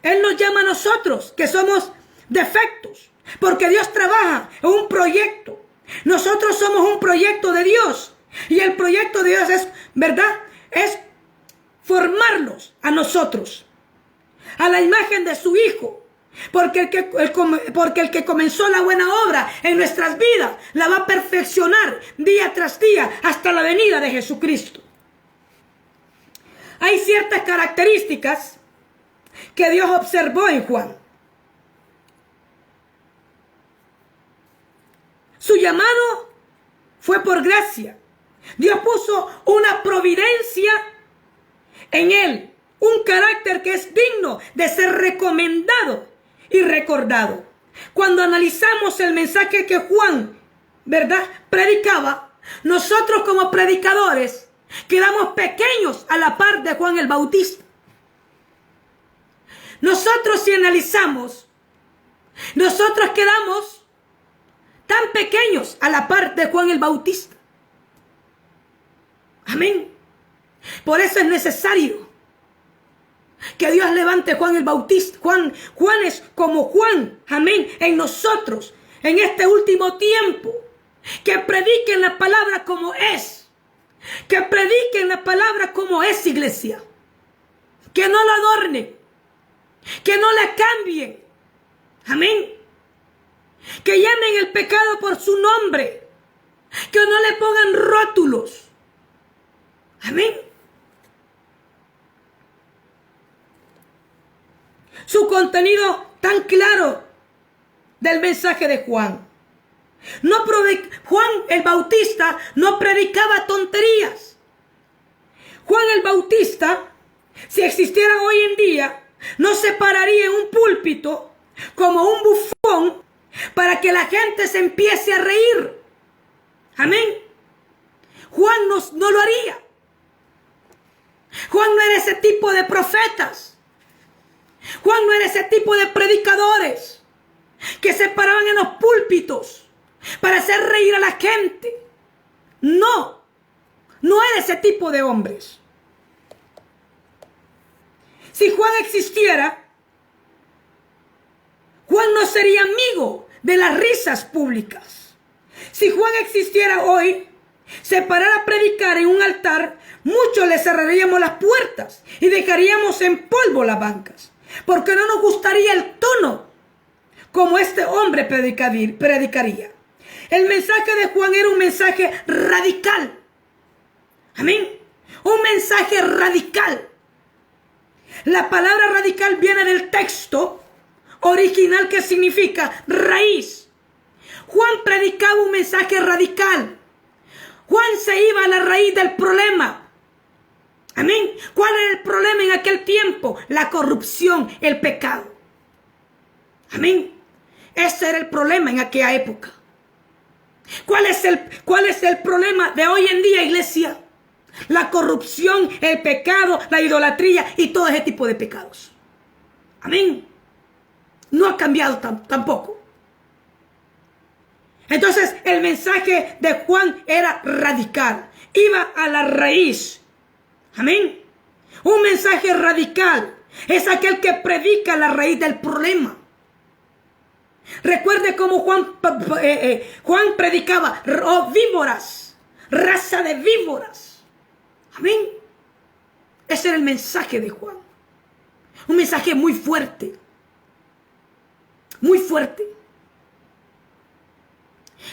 Él nos llama a nosotros, que somos defectos, porque Dios trabaja en un proyecto. Nosotros somos un proyecto de Dios. Y el proyecto de Dios es, ¿verdad? Es formarlos a nosotros, a la imagen de su Hijo. Porque el que comenzó la buena obra en nuestras vidas, la va a perfeccionar día tras día hasta la venida de Jesucristo. Hay ciertas características que Dios observó en Juan. Su llamado fue por gracia. Dios puso una providencia en él, un carácter que es digno de ser recomendado y recordado. Cuando analizamos el mensaje que Juan, ¿verdad?, predicaba, nosotros como predicadores quedamos pequeños a la par de Juan el Bautista. Nosotros, si analizamos, nosotros quedamos tan pequeños a la par de Juan el Bautista. Amén. Por eso es necesario que Dios levante Juan el Bautista. Juan es como Juan, amén, en nosotros, en este último tiempo. Que prediquen la palabra como es. Que prediquen la palabra como es, iglesia. Que no la adornen. Que no la cambien. Amén. Que llamen el pecado por su nombre. Que no le pongan rótulos. Amén. Su contenido tan claro del mensaje de Juan. Juan el Bautista no predicaba tonterías. Juan el Bautista, si existiera hoy en día, no se pararía en un púlpito como un bufón para que la gente se empiece a reír. Amén. Juan no lo haría. Juan no era ese tipo de profetas. Juan no era ese tipo de predicadores que se paraban en los púlpitos para hacer reír a la gente. No era ese tipo de hombres. Si Juan existiera, Juan no sería amigo de las risas públicas. Si Juan existiera hoy, se parara a predicar en un altar, muchos le cerraríamos las puertas y dejaríamos en polvo las bancas, porque no nos gustaría el tono como este hombre predicaría. El mensaje de Juan era un mensaje radical. Amén. Un mensaje radical. La palabra radical viene del texto original que significa raíz. Juan predicaba un mensaje radical. Juan se iba a la raíz del problema. Amén. ¿Cuál era el problema en aquel tiempo? La corrupción, el pecado. Amén. Ese era el problema en aquella época. ¿Cuál es el problema de hoy en día, iglesia? La corrupción, el pecado, la idolatría y todo ese tipo de pecados. Amén. No ha cambiado tampoco. Entonces, el mensaje de Juan era radical. Iba a la raíz. Amén. Un mensaje radical es aquel que predica la raíz del problema. Recuerde cómo Juan predicaba: oh víboras, raza de víboras. Amén. Ese era el mensaje de Juan. Un mensaje muy fuerte. Muy fuerte.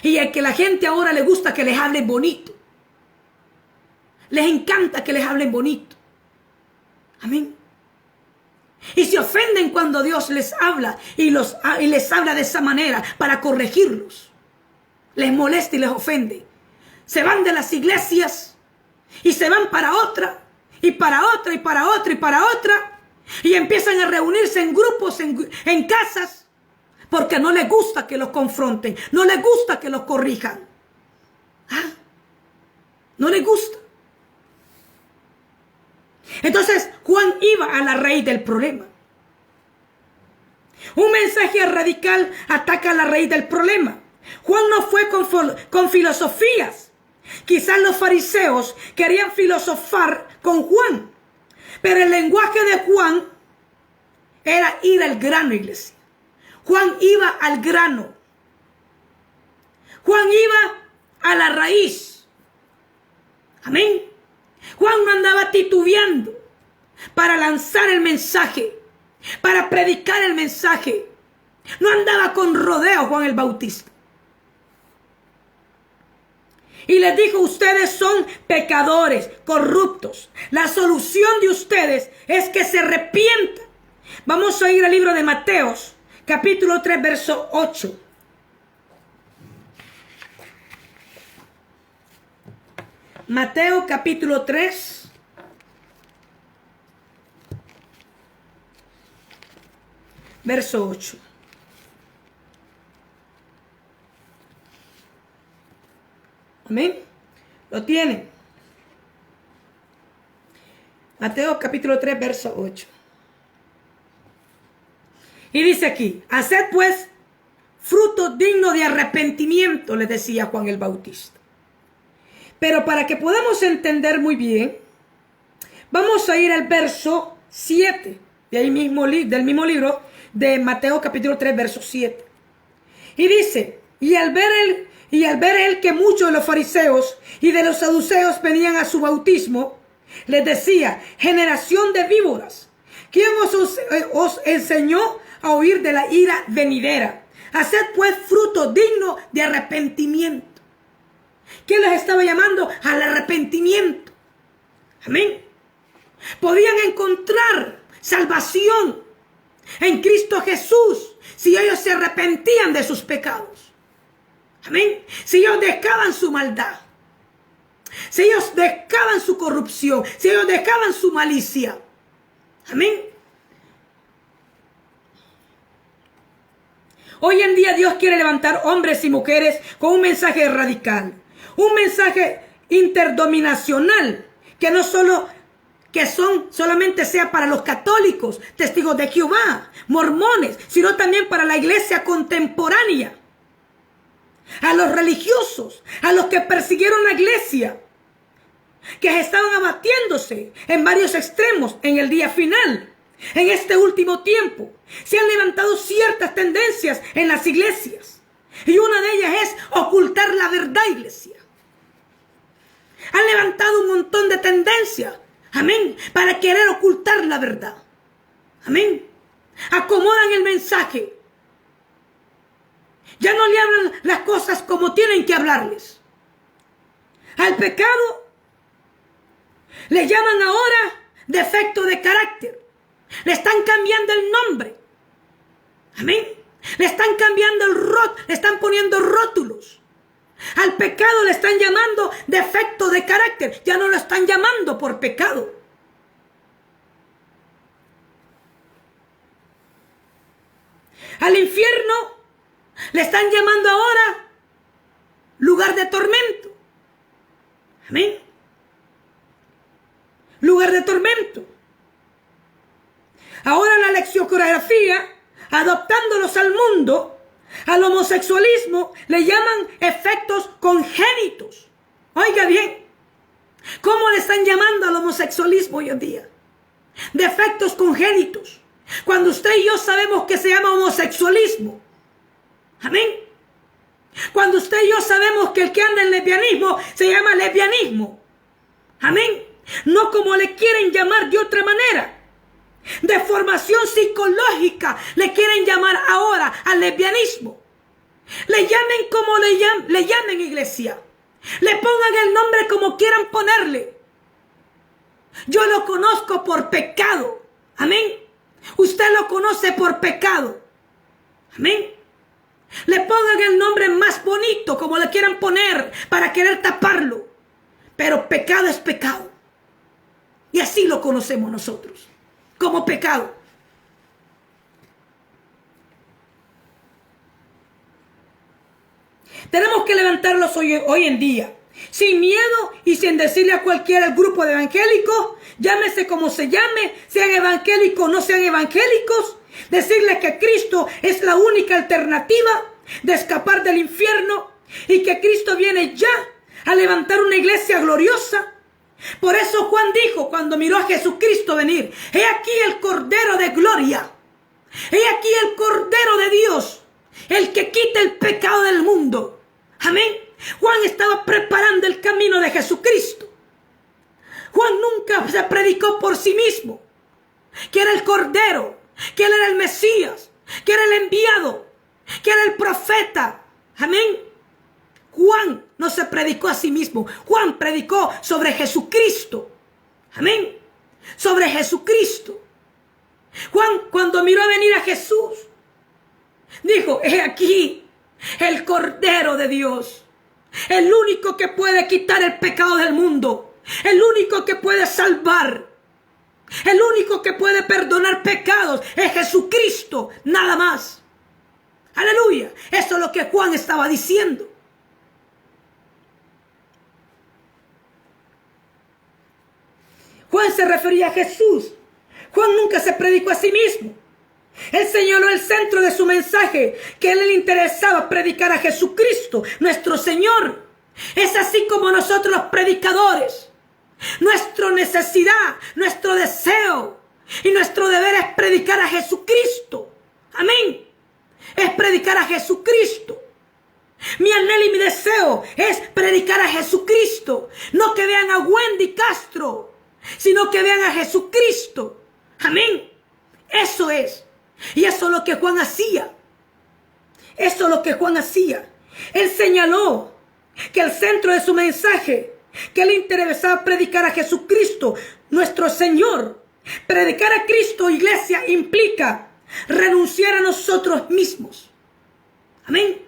Y el que la gente ahora le gusta que les hablen bonito. Les encanta que les hablen bonito. Amén. Y se ofenden cuando Dios les habla y les habla de esa manera para corregirlos. Les molesta y les ofende. Se van de las iglesias y se van para otra y para otra y para otra y para otra. Y empiezan a reunirse en grupos, en casas, porque no les gusta que los confronten, no les gusta que los corrijan. ¿Ah? No les gusta. Entonces Juan iba a la raíz del problema. Un mensaje radical ataca la raíz del problema. Juan no fue con filosofías. Quizás los fariseos querían filosofar con Juan, pero el lenguaje de Juan era ir al grano, iglesia. Juan iba al grano. Juan iba a la raíz. Amén. Juan no andaba titubeando para lanzar el mensaje, para predicar el mensaje. No andaba con rodeo Juan el Bautista. Y les dijo, ustedes son pecadores, corruptos. La solución de ustedes es que se arrepientan. Vamos a ir al libro de Mateos, capítulo 3, verso 8. Mateo, capítulo 3. Verso 8. Amén. ¿Lo tienen? Mateo capítulo 3, verso 8. Y dice aquí, haced pues fruto digno de arrepentimiento, le decía Juan el Bautista. Pero para que podamos entender muy bien, vamos a ir al verso 7, de ahí mismo, del mismo libro de Mateo capítulo 3, verso 7. Y dice, y al ver él que muchos de los fariseos y de los saduceos venían a su bautismo, les decía, generación de víboras, ¿quién os enseñó a huir de la ira venidera? Haced pues fruto digno de arrepentimiento. ¿Quién les estaba llamando al arrepentimiento? Amén. Podían encontrar salvación en Cristo Jesús si ellos se arrepentían de sus pecados. Amén. Si ellos dejaban su maldad, si ellos dejaban su corrupción, si ellos dejaban su malicia. Amén. Hoy en día Dios quiere levantar hombres y mujeres con un mensaje radical, un mensaje interdominacional, que no solo solamente sea para los católicos, testigos de Jehová, mormones, sino también para la iglesia contemporánea, a los religiosos, a los que persiguieron la iglesia, que estaban abatiéndose en varios extremos en el día final. En este último tiempo se han levantado ciertas tendencias en las iglesias, y una de ellas es ocultar la verdad, iglesia. Han levantado un montón de tendencias, amén, para querer ocultar la verdad. Amén. Acomodan el mensaje. Ya no le hablan las cosas como tienen que hablarles. Al pecado le llaman ahora defecto de carácter. Le están cambiando el nombre. Amén. Le están cambiando le están poniendo rótulos. Al pecado le están llamando defecto de carácter. Ya no lo están llamando por pecado. Al infierno le están llamando ahora lugar de tormento. Amén. Lugar de tormento. Ahora la lexicografía, adoptándolos al mundo, al homosexualismo, le llaman efectos congénitos. Oiga bien, ¿cómo le están llamando al homosexualismo hoy en día? Defectos congénitos. Cuando usted y yo sabemos que se llama homosexualismo. Amén. Cuando usted y yo sabemos que el que anda en lesbianismo se llama lesbianismo. Amén. No como le quieren llamar de otra manera. De formación psicológica le quieren llamar ahora al lesbianismo. Le llamen como le llamen, iglesia. Le pongan el nombre como quieran ponerle. Yo lo conozco por pecado. Amén. Usted lo conoce por pecado. Amén. Le pongan el nombre más bonito como le quieran poner para querer taparlo. Pero pecado es pecado. Y así lo conocemos nosotros. Como pecado. Tenemos que levantarlos hoy en día sin miedo y sin decirle a cualquiera el grupo de evangélicos, llámese como se llame, sean evangélicos o no sean evangélicos, decirle que Cristo es la única alternativa de escapar del infierno y que Cristo viene ya a levantar una iglesia gloriosa. Por eso Juan dijo cuando miró a Jesucristo venir: he aquí el Cordero de gloria, he aquí el Cordero de Dios, el que quita el pecado del mundo. Amén. Juan estaba preparando el camino de Jesucristo. Juan nunca se predicó por sí mismo, que era el Cordero, que él era el Mesías, que era el enviado, que era el profeta. Amén. Juan no se predicó a sí mismo. Juan predicó sobre Jesucristo. Amén. Sobre Jesucristo. Juan, cuando miró a venir a Jesús, dijo: he aquí el Cordero de Dios, el único que puede quitar el pecado del mundo, el único que puede salvar, el único que puede perdonar pecados es Jesucristo, nada más. Aleluya. Eso es lo que Juan estaba diciendo. Juan se refería a Jesús. Juan nunca se predicó a sí mismo. Él señaló el centro de su mensaje, que a él le interesaba predicar a Jesucristo, nuestro Señor. Es así como nosotros los predicadores, nuestra necesidad, nuestro deseo y nuestro deber es predicar a Jesucristo. Amén. Es predicar a Jesucristo. Mi anhelo y mi deseo es predicar a Jesucristo. No que vean a Wendy Castro, sino que vean a Jesucristo. Amén. Eso es. Y eso es lo que Juan hacía. Eso es lo que Juan hacía. Él señaló que el centro de su mensaje, que le interesaba predicar a Jesucristo, nuestro Señor. Predicar a Cristo, iglesia, implica renunciar a nosotros mismos. Amén.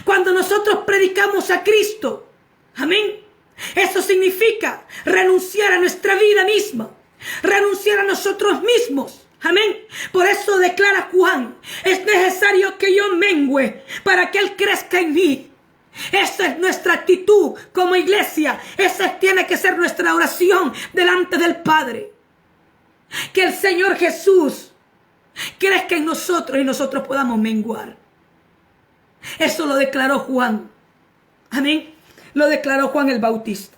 Cuando nosotros predicamos a Cristo, amén, eso significa renunciar a nuestra vida misma, renunciar a nosotros mismos. Amén. Por eso declara Juan: es necesario que yo mengüe para que Él crezca en mí. Esa es nuestra actitud como iglesia. Esa tiene que ser nuestra oración delante del Padre. Que el Señor Jesús crezca en nosotros y nosotros podamos menguar. Eso lo declaró Juan. Amén. Lo declaró Juan el Bautista.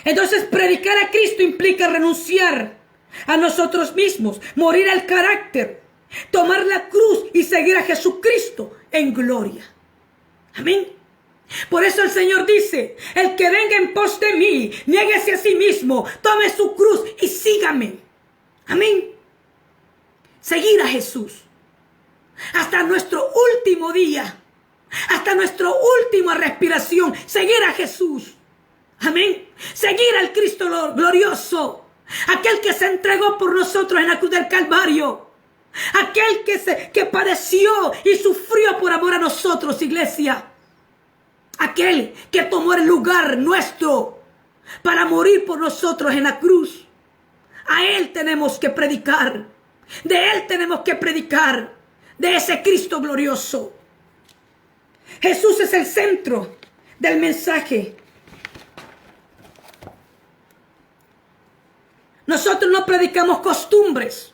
Entonces, predicar a Cristo implica renunciar a nosotros mismos, morir al carácter, tomar la cruz y seguir a Jesucristo en gloria. Amén. Por eso el Señor dice: el que venga en pos de mí, niéguese a sí mismo, tome su cruz y sígame. Amén. Seguir a Jesús hasta nuestro último día, hasta nuestra última respiración, seguir a Jesús. Amén. Seguir al Cristo glorioso, aquel que se entregó por nosotros en la cruz del Calvario, aquel que padeció y sufrió por amor a nosotros, iglesia, aquel que tomó el lugar nuestro para morir por nosotros en la cruz. A Él tenemos que predicar, de Él tenemos que predicar, de ese Cristo glorioso. Jesús es el centro del mensaje. Nosotros no predicamos costumbres.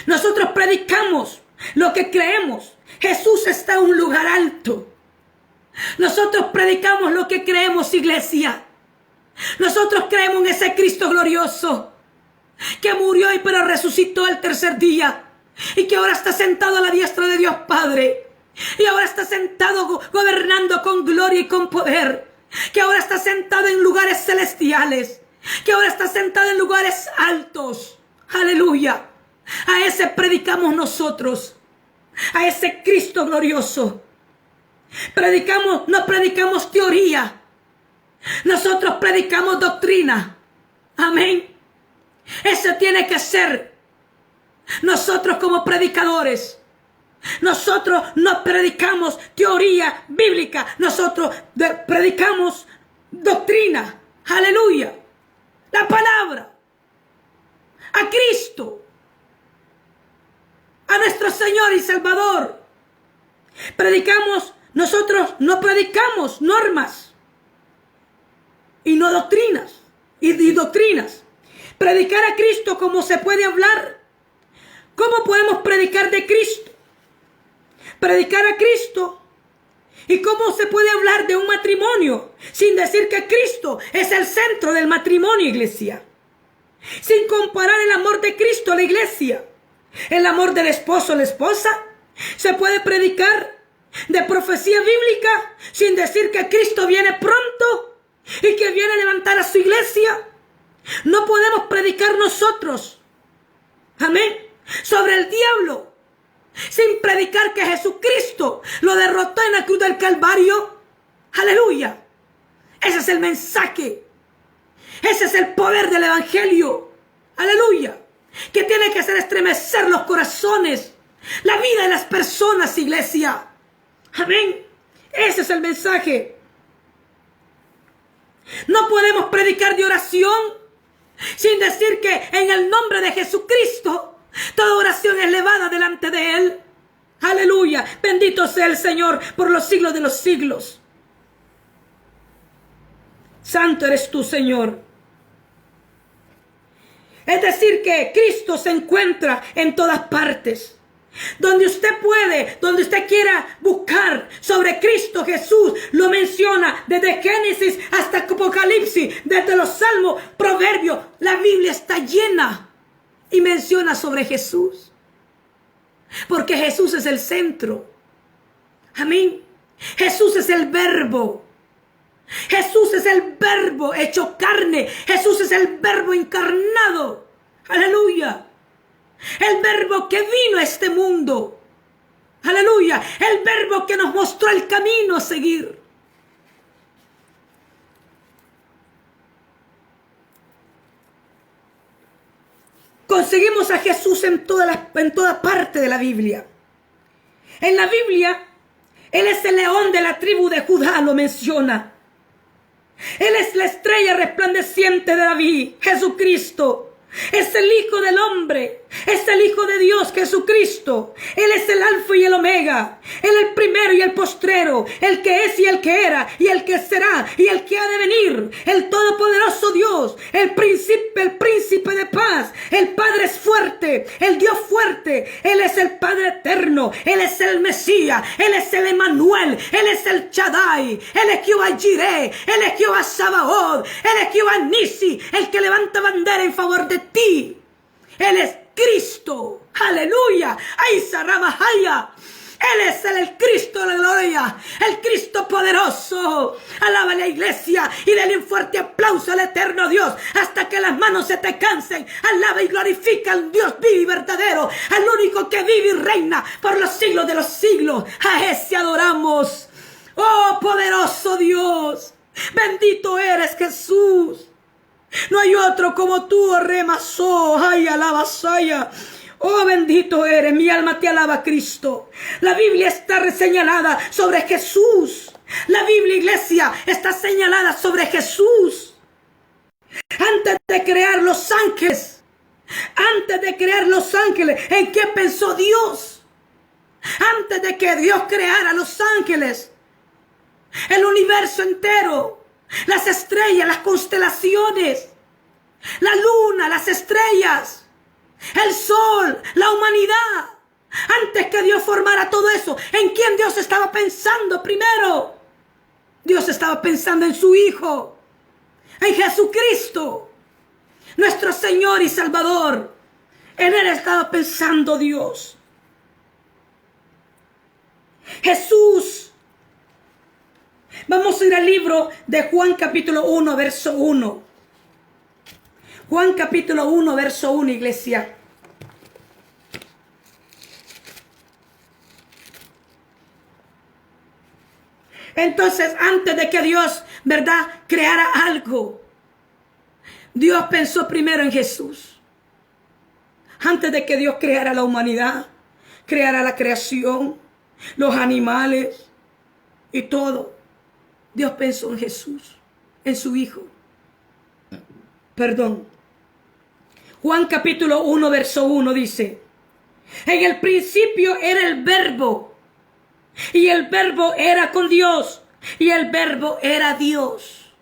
Nosotros predicamos lo que creemos. Jesús está en un lugar alto. Nosotros predicamos lo que creemos, iglesia. Nosotros creemos en ese Cristo glorioso que murió y pero resucitó el tercer día y que ahora está sentado a la diestra de Dios Padre y ahora está sentado gobernando con gloria y con poder, que ahora está sentado en lugares celestiales, que ahora está sentado en lugares altos. Aleluya. A ese predicamos nosotros, a ese Cristo glorioso. No predicamos teoría, nosotros predicamos doctrina. Amén. Ese tiene que ser nosotros como predicadores. Nosotros no predicamos teoría bíblica, nosotros predicamos doctrina. Aleluya. La palabra, a Cristo, a nuestro Señor y Salvador. Predicamos nosotros no predicamos normas y no doctrinas. Y doctrinas. Predicar a Cristo, ¿cómo se puede hablar? ¿Cómo podemos predicar de Cristo? Predicar a Cristo. ¿Y cómo se puede hablar de un matrimonio sin decir que Cristo es el centro del matrimonio, iglesia? Sin comparar el amor de Cristo a la iglesia, el amor del esposo a la esposa. Se puede predicar de profecía bíblica sin decir que Cristo viene pronto y que viene a levantar a su iglesia. No podemos predicar nosotros, amén, sobre el diablo sin predicar que Jesucristo lo derrotó en la cruz del Calvario. Aleluya. Ese es el mensaje. Ese es el poder del evangelio. Aleluya. Que tiene que hacer estremecer los corazones, la vida de las personas, iglesia. Amén. Ese es el mensaje. No podemos predicar de oración sin decir que en el nombre de Jesucristo toda oración es elevada delante de Él. Aleluya. Bendito sea el Señor por los siglos de los siglos. Santo eres tú, Señor. Es decir, que Cristo se encuentra en todas partes. Donde usted puede, donde usted quiera buscar sobre Cristo Jesús, lo menciona desde Génesis hasta Apocalipsis, desde los Salmos, Proverbios. La Biblia está llena y menciona sobre Jesús. Porque Jesús es el centro. Amén. Jesús es el verbo. Jesús es el verbo hecho carne. Jesús es el verbo encarnado. Aleluya. El verbo que vino a este mundo. Aleluya. El verbo que nos mostró el camino a seguir. Conseguimos a Jesús en toda parte de la Biblia. En la Biblia, Él es el león de la tribu de Judá, lo menciona. Él es la estrella resplandeciente de David, Jesucristo. Es el Hijo del Hombre, es el Hijo de Dios, Jesucristo. Él es el Alfa y el Omega, Él el primero y el postrero, el que es y el que era y el que será y el que ha de venir, el todopoderoso Dios, el príncipe de paz. El Padre es fuerte, el Dios fuerte. Él es el Padre eterno, Él es el Mesías, Él es el Emmanuel, Él es el Shaddai, Él es Jehová Jireh, Él es Jehová Sabaoth, Él es Jehová Nisi, el que levanta bandera en favor de ti. Él es Cristo. Aleluya. Ay, Saramahaya. Él es el Cristo de la gloria, el Cristo poderoso. Alaba a la iglesia y dale un fuerte aplauso al eterno Dios hasta que las manos se te cansen. Alaba y glorifica al Dios vivo y verdadero, al único que vive y reina por los siglos de los siglos. A ese adoramos. Oh, poderoso Dios. Bendito eres, Jesús. No hay otro como tú, oh Remasó. Ay, alaba, Saya. Oh, bendito eres, mi alma te alaba, Cristo. La Biblia está señalada sobre Jesús. La Biblia, iglesia, está señalada sobre Jesús. Antes de crear los ángeles, ¿en qué pensó Dios? Antes de que Dios creara los ángeles, el universo entero, las estrellas, las constelaciones, la luna, las estrellas, el sol, la humanidad. Antes que Dios formara todo eso, ¿en quién Dios estaba pensando primero? Dios estaba pensando en su Hijo, en Jesucristo, nuestro Señor y Salvador. En Él estaba pensando Dios. Jesús. Vamos a ir al libro de Juan capítulo 1, verso 1. Juan capítulo 1, verso 1, iglesia. Entonces, antes de que Dios, ¿verdad?, creara algo, Dios pensó primero en Jesús. Antes de que Dios creara la humanidad, creara la creación, los animales y todo, Dios pensó en Jesús, en su Hijo. Perdón. Juan capítulo 1, verso 1 dice: en el principio era el verbo. y el Verbo era con Dios, y el Verbo era Dios.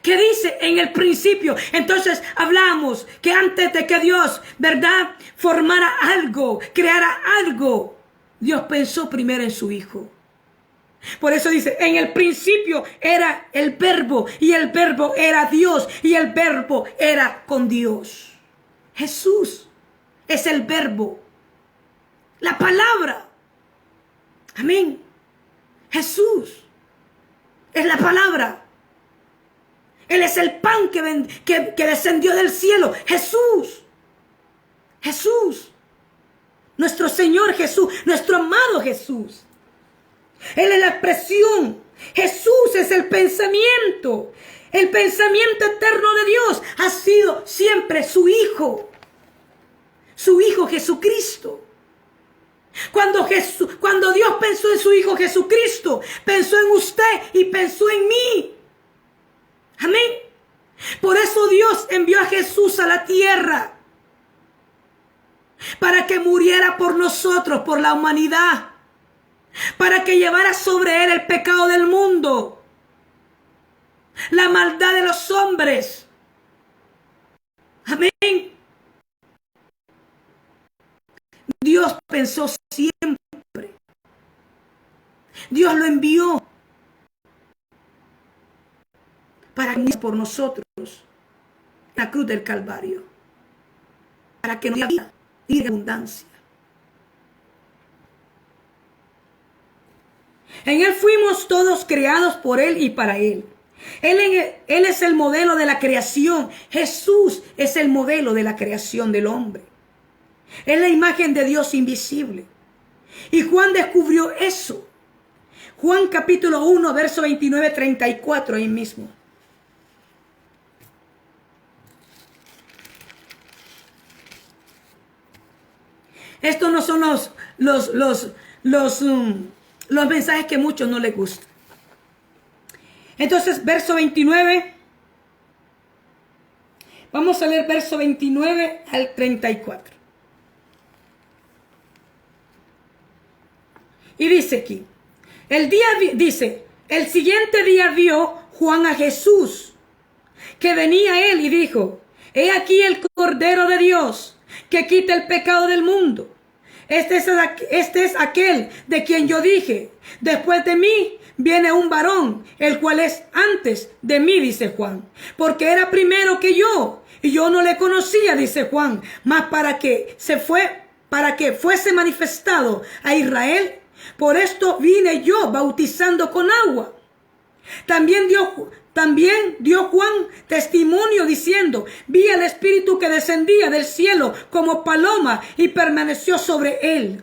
¿Qué dice? En el principio. Entonces hablamos que antes de que Dios, ¿verdad?, formara algo, creara algo, Dios pensó primero en su Hijo. Por eso dice, en el principio era el Verbo, y el Verbo era Dios, y el Verbo era con Dios. Jesús es el Verbo, la palabra. Amén. Jesús es la palabra. Él es el pan que descendió del cielo. Jesús. Jesús. Nuestro Señor Jesús. Nuestro amado Jesús. Él es la expresión. Jesús es el pensamiento. El pensamiento eterno de Dios ha sido siempre su Hijo. Su Hijo Jesucristo. Cuando Dios pensó en su Hijo Jesucristo, pensó en usted y pensó en mí. Amén. Por eso Dios envió a Jesús a la tierra, para que muriera por nosotros, por la humanidad, para que llevara sobre él el pecado del mundo, la maldad de los hombres. Amén. Dios pensó siempre. Dios lo envió para que muriera por nosotros en la cruz del Calvario, para que nos diera vida y abundancia. En Él fuimos todos creados por Él y para Él. Él es el modelo de la creación. Jesús es el modelo de la creación del hombre. Es la imagen de Dios invisible. Y Juan descubrió eso. Juan capítulo 1, verso 29, 34, ahí mismo. Estos no son los mensajes que a muchos no les gustan. Entonces, verso 29. Vamos a leer verso 29 al 34. Y dice aquí, el siguiente día vio Juan a Jesús, que venía a él y dijo, he aquí el Cordero de Dios, que quita el pecado del mundo. Este es aquel de quien yo dije, después de mí viene un varón, el cual es antes de mí, dice Juan, porque era primero que yo, y yo no le conocía, dice Juan, mas para que fuese manifestado a Israel. Por esto vine yo bautizando con agua. También dio Juan testimonio diciendo, vi al Espíritu que descendía del cielo como paloma y permaneció sobre él.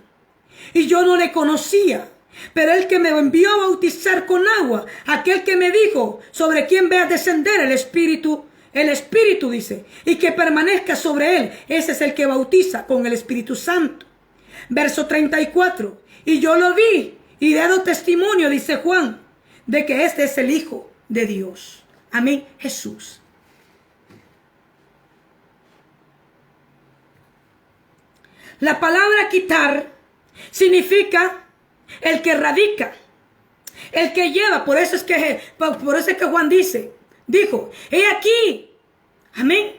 Y yo no le conocía, pero el que me envió a bautizar con agua, aquel que me dijo, sobre quién veas descender el Espíritu dice, y que permanezca sobre él, ese es el que bautiza con el Espíritu Santo. Verso 34. Y yo lo vi y dado testimonio, dice Juan, de que este es el Hijo de Dios. Amén, Jesús. La palabra quitar significa el que radica, el que lleva. Por eso es que Juan dijo, he aquí, amén,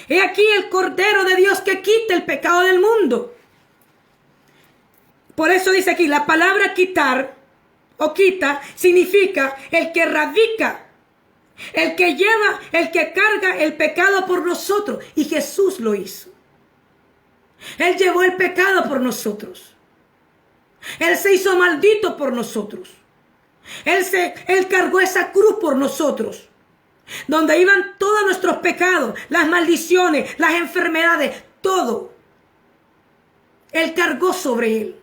he aquí el Cordero de Dios que quita el pecado del mundo. Por eso dice aquí, la palabra quitar o quita significa el que radica, el que lleva, el que carga el pecado por nosotros. Y Jesús lo hizo. Él llevó el pecado por nosotros. Él se hizo maldito por nosotros. Él cargó esa cruz por nosotros, donde iban todos nuestros pecados, las maldiciones, las enfermedades, todo. Él cargó sobre él.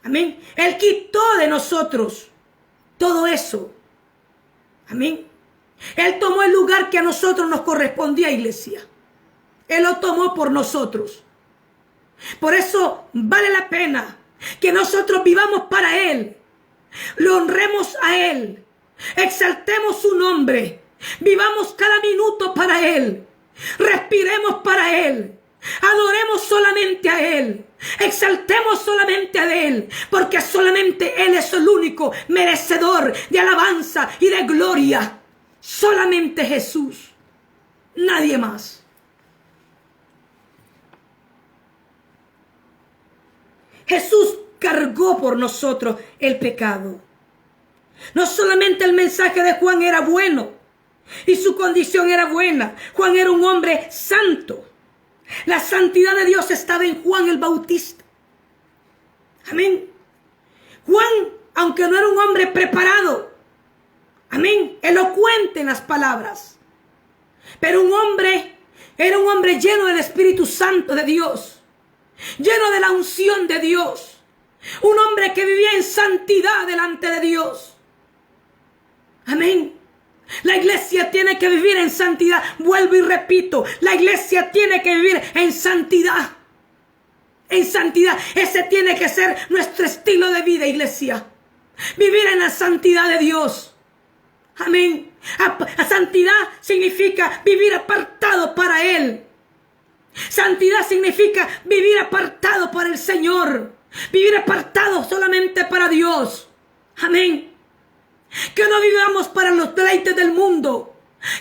Amén. Él quitó de nosotros todo eso. Amén. Él tomó el lugar que a nosotros nos correspondía, iglesia. Él lo tomó por nosotros. Por eso vale la pena que nosotros vivamos para Él. Lo honremos a Él. Exaltemos su nombre. Vivamos cada minuto para Él. Respiremos para Él. Adoremos solamente a Él. Exaltemos solamente a Él, porque solamente Él es el único merecedor de alabanza y de gloria. Solamente Jesús, nadie más. Jesús cargó por nosotros el pecado. No solamente el mensaje de Juan era bueno y su condición era buena. Juan era un hombre santo. La santidad de Dios estaba en Juan el Bautista. Amén. Juan, aunque no era un hombre preparado, amén, elocuente en las palabras, pero era un hombre lleno del Espíritu Santo de Dios, lleno de la unción de Dios, un hombre que vivía en santidad delante de Dios. Amén. La iglesia tiene que vivir en santidad. Vuelvo y repito, la iglesia tiene que vivir en santidad. En santidad. Ese tiene que ser nuestro estilo de vida, iglesia. Vivir en la santidad de Dios. Amén. Santidad significa vivir apartado para Él. Santidad significa vivir apartado para el Señor. Vivir apartado solamente para Dios. Amén. Que no vivamos para los deleites del mundo.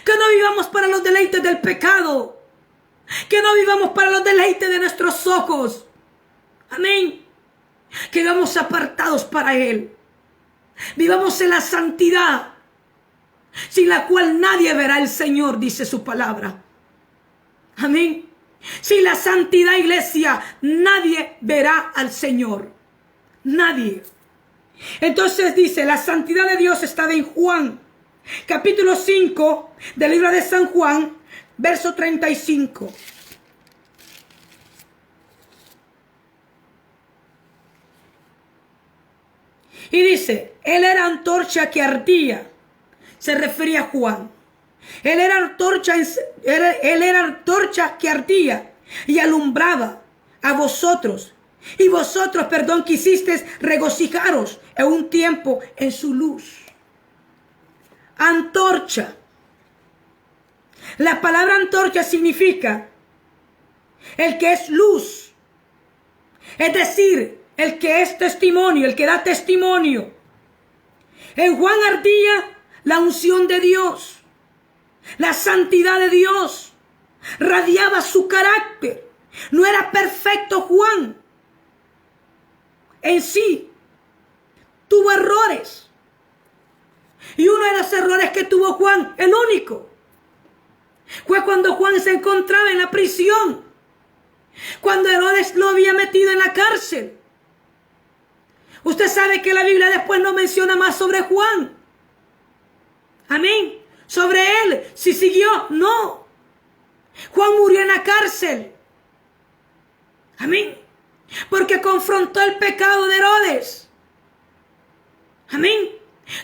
Que no vivamos para los deleites del pecado. Que no vivamos para los deleites de nuestros ojos. Amén. Que vivamos apartados para Él. Vivamos en la santidad, sin la cual nadie verá al Señor, dice su palabra. Amén. Sin la santidad, iglesia, nadie verá al Señor. Nadie. Entonces dice, la santidad de Dios está en Juan, capítulo 5 del libro de San Juan, verso 35. Y dice, Él era antorcha que ardía. Se refería a Juan. Él era antorcha que ardía y alumbraba a vosotros. Y vosotros, quisisteis regocijaros en un tiempo en su luz. Antorcha. La palabra antorcha significa el que es luz. Es decir, el que es testimonio, el que da testimonio. En Juan ardía la unción de Dios, la santidad de Dios. Radiaba su carácter. No era perfecto Juan en sí, tuvo errores. Y uno de los errores que tuvo Juan, el único, fue cuando Juan se encontraba en la prisión, cuando Herodes lo había metido en la cárcel. Usted sabe que la Biblia después no menciona más sobre Juan. Amén. Sobre él, si siguió, no. Juan murió en la cárcel. Amén. Porque confrontó el pecado de Herodes. Amén.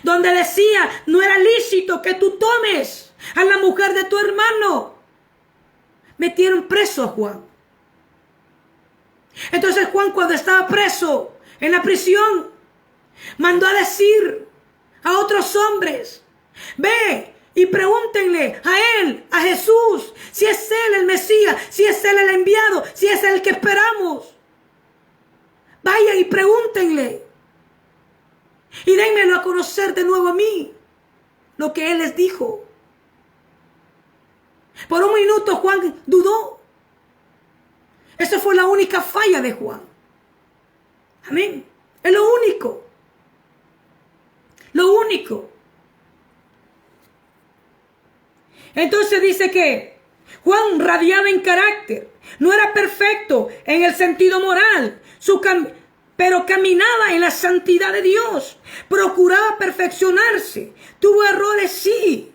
Donde decía, no era lícito que tú tomes a la mujer de tu hermano. Metieron preso a Juan. Entonces Juan, cuando estaba preso en la prisión, mandó a decir a otros hombres, ve y pregúntenle a él, a Jesús, si es él el Mesías, si es él el enviado, si es él el que esperamos. Vayan y pregúntenle. Y dénmelo a conocer de nuevo a mí, lo que él les dijo. Por un minuto Juan dudó. Esa fue la única falla de Juan. Amén. Es lo único. Lo único. Entonces dice que Juan radiaba en carácter. No era perfecto en el sentido moral. Pero caminaba en la santidad de Dios. Procuraba perfeccionarse. Tuvo errores, sí.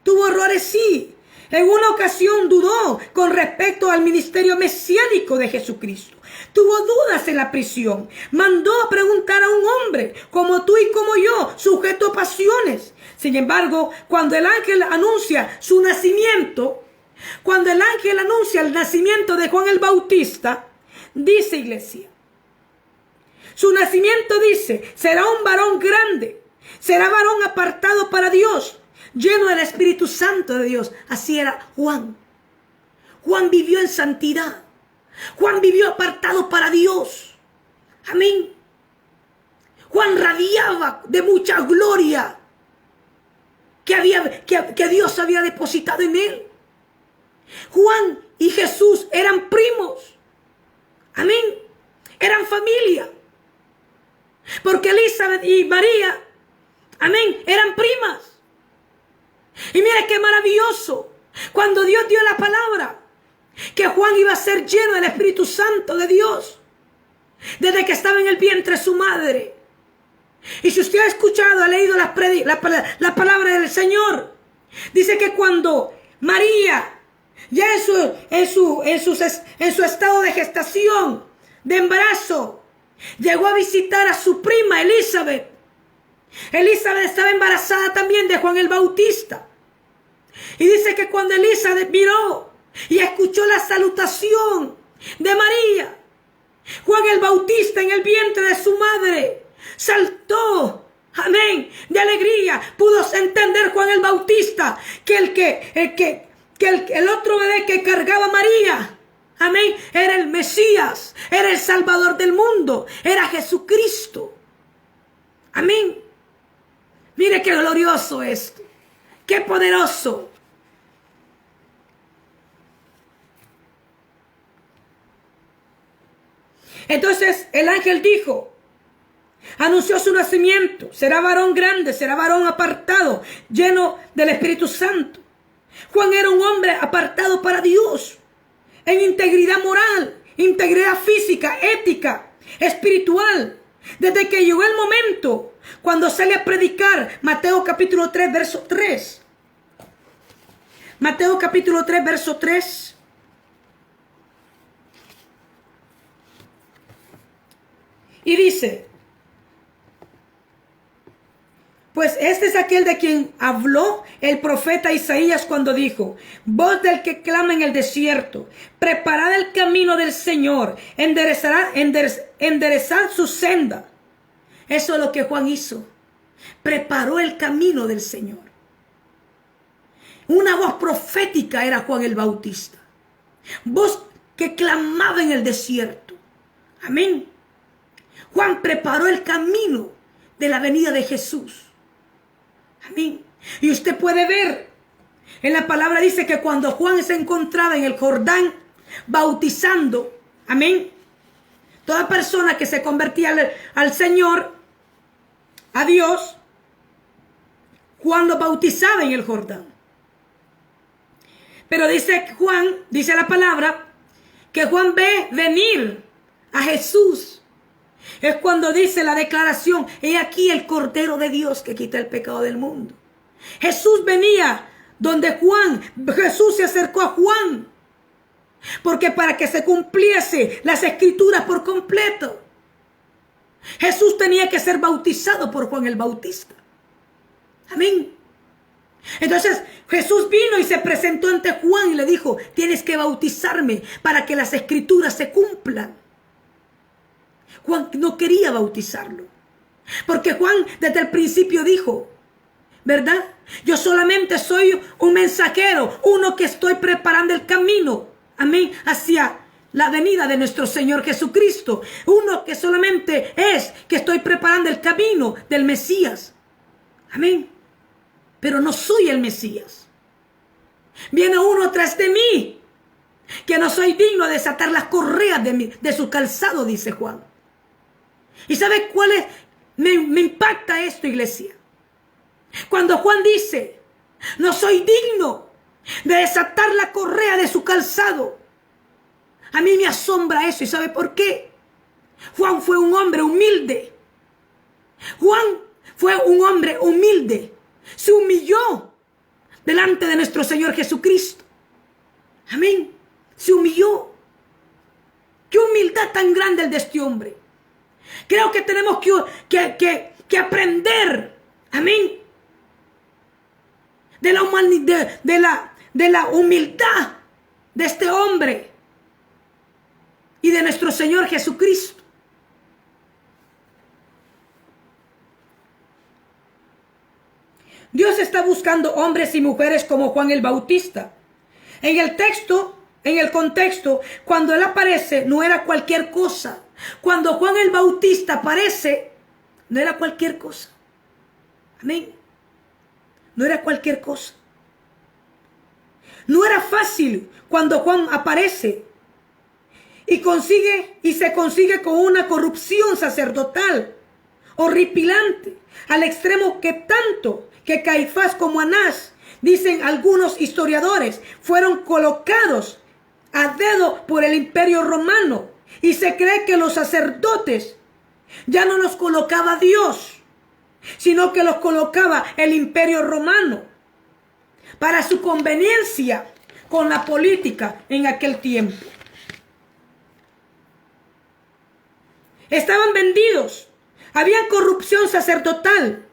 Tuvo errores, sí. En una ocasión dudó con respecto al ministerio mesiánico de Jesucristo. Tuvo dudas en la prisión. Mandó a preguntar a un hombre como tú y como yo, sujeto a pasiones. Sin embargo, cuando el ángel anuncia su nacimiento, cuando el ángel anuncia el nacimiento de Juan el Bautista, dice, iglesia, su nacimiento dice, será un varón grande, será varón apartado para Dios, lleno del Espíritu Santo de Dios. Así era Juan. Juan vivió en santidad. Juan vivió apartado para Dios. Amén. Juan radiaba de mucha gloria que Dios había depositado en él. Juan y Jesús eran primos. Amén. Eran familia. Porque Elizabeth y María, amén, eran primas. Y mira qué maravilloso. Cuando Dios dio la palabra, que Juan iba a ser lleno del Espíritu Santo de Dios, desde que estaba en el vientre de su madre. Y si usted ha escuchado, ha leído la palabra del Señor, dice que cuando María, ya en su estado de gestación, de embarazo, llegó a visitar a su prima Elizabeth. Elizabeth estaba embarazada también de Juan el Bautista. Y dice que cuando Elizabeth miró y escuchó la salutación de María, Juan el Bautista en el vientre de su madre saltó, amén, de alegría. Pudo entender Juan el Bautista que el otro bebé que cargaba María, amén, era el Mesías, era el Salvador del mundo, era Jesucristo. Amén. Mire qué glorioso esto, qué poderoso. Entonces el ángel dijo, anunció su nacimiento, será varón grande, será varón apartado, lleno del Espíritu Santo. Juan era un hombre apartado para Dios, en integridad moral, integridad física, ética, espiritual. Desde que llegó el momento cuando sale a predicar, Mateo capítulo 3, verso 3. Mateo capítulo 3, verso 3. Y dice, pues este es aquel de quien habló el profeta Isaías cuando dijo, voz del que clama en el desierto, preparad el camino del Señor, enderezad su senda. Eso es lo que Juan hizo, preparó el camino del Señor. Una voz profética era Juan el Bautista, voz que clamaba en el desierto. Amén. Juan preparó el camino de la venida de Jesús. Amén. Y usted puede ver, en la palabra dice que cuando Juan se encontraba en el Jordán bautizando, amén, toda persona que se convertía al Señor, a Dios, Juan lo bautizaba en el Jordán. Pero dice Juan, dice la palabra, que Juan ve venir a Jesús. Es cuando dice la declaración, he aquí el Cordero de Dios que quita el pecado del mundo. Jesús venía donde Juan, Jesús se acercó a Juan, porque para que se cumpliese las escrituras por completo, Jesús tenía que ser bautizado por Juan el Bautista. Amén. Entonces Jesús vino y se presentó ante Juan y le dijo, tienes que bautizarme para que las escrituras se cumplan. Juan no quería bautizarlo, porque Juan desde el principio dijo, ¿verdad? Yo solamente soy un mensajero, uno que estoy preparando el camino, amén, hacia la venida de nuestro Señor Jesucristo. Uno que solamente es que estoy preparando el camino del Mesías, amén. Pero no soy el Mesías. Viene uno tras de mí, que no soy digno de desatar las correas de su calzado, dice Juan. ¿Y sabe cuál es? Me impacta esto, iglesia. Cuando Juan dice, no soy digno de desatar la correa de su calzado. A mí me asombra eso. ¿Y sabe por qué? Juan fue un hombre humilde. Juan fue un hombre humilde. Se humilló delante de nuestro Señor Jesucristo. Amén. Se humilló. Qué humildad tan grande el de este hombre. Creo que tenemos que aprender, amén, de la humanidad, de la humildad de este hombre y de nuestro Señor Jesucristo. Dios está buscando hombres y mujeres como Juan el Bautista. En el texto en el contexto, cuando él aparece, no era cualquier cosa. Cuando Juan el Bautista aparece, no era cualquier cosa. Amén. No era cualquier cosa. No era fácil cuando Juan aparece y se consigue con una corrupción sacerdotal horripilante, al extremo que tanto que Caifás como Anás, dicen algunos historiadores, fueron colocados a dedo por el Imperio Romano, y se cree que los sacerdotes ya no los colocaba Dios, sino que los colocaba el Imperio Romano para su conveniencia con la política en aquel tiempo. Estaban vendidos, había corrupción sacerdotal,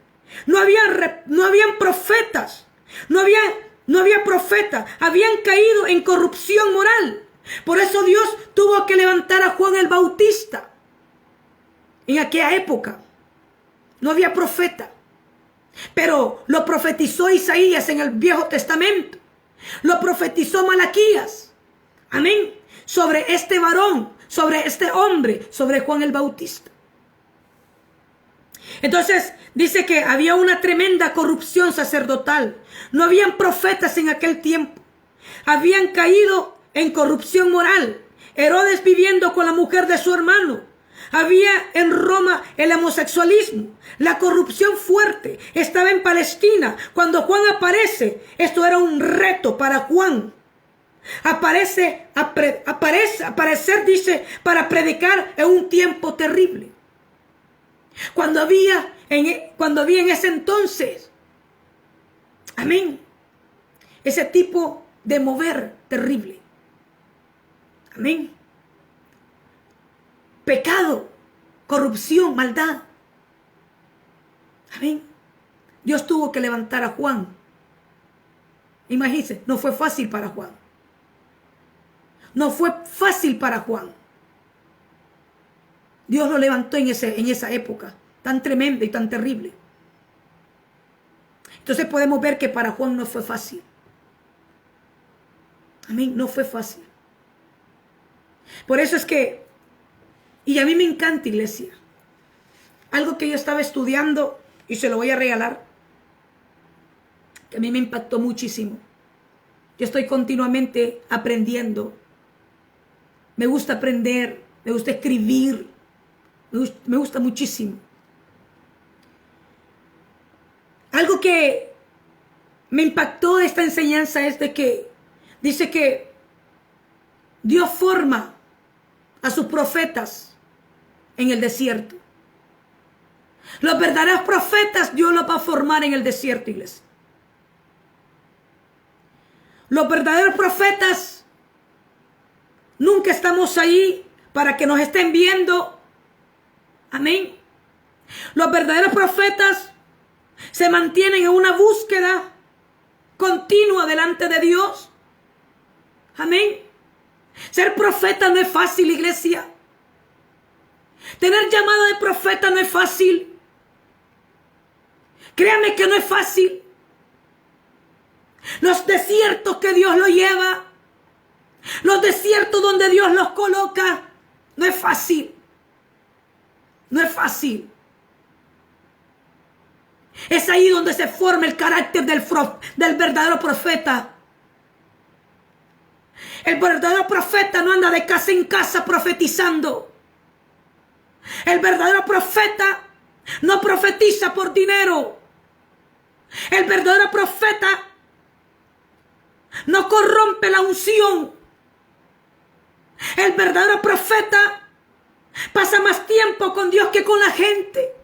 no habían profetas, no había profetas, habían caído en corrupción moral. Por eso Dios tuvo que levantar a Juan el Bautista. En aquella época no había profeta, pero lo profetizó Isaías en el Viejo Testamento, lo profetizó Malaquías, amén, sobre este varón, sobre este hombre, sobre Juan el Bautista. Entonces dice que había una tremenda corrupción sacerdotal, no habían profetas en aquel tiempo, habían caído en corrupción moral, Herodes viviendo con la mujer de su hermano. Había en Roma el homosexualismo, la corrupción fuerte. Estaba en Palestina. Cuando Juan aparece, esto era un reto para Juan. Aparecer, dice, para predicar en un tiempo terrible. Cuando había en ese entonces, amén, ese tipo de mover terrible. Amén. Pecado, corrupción, maldad. Amén. Dios tuvo que levantar a Juan. Imagínense, no fue fácil para Juan. No fue fácil para Juan. Dios lo levantó en esa época tan tremenda y tan terrible. Entonces podemos ver que para Juan no fue fácil. Amén, no fue fácil. Por eso es que, y a mí me encanta, iglesia, algo que yo estaba estudiando y se lo voy a regalar, que a mí me impactó muchísimo. Yo estoy continuamente aprendiendo. Me gusta aprender, me gusta escribir, me gusta muchísimo. Algo que me impactó de esta enseñanza es de que dice que Dios forma a sus profetas en el desierto. Los verdaderos profetas Dios los va a formar en el desierto, iglesia. Los verdaderos profetas nunca estamos ahí para que nos estén viendo. Amén. Los verdaderos profetas se mantienen en una búsqueda continua delante de Dios. Amén. Ser profeta no es fácil, iglesia. Tener llamado de profeta no es fácil. Créanme que no es fácil. Los desiertos que Dios lo lleva, los desiertos donde Dios los coloca, no es fácil. No es fácil. Es ahí donde se forma el carácter del verdadero profeta. El verdadero profeta no anda de casa en casa profetizando. El verdadero profeta no profetiza por dinero. El verdadero profeta no corrompe la unción. El verdadero profeta pasa más tiempo con Dios que con la gente.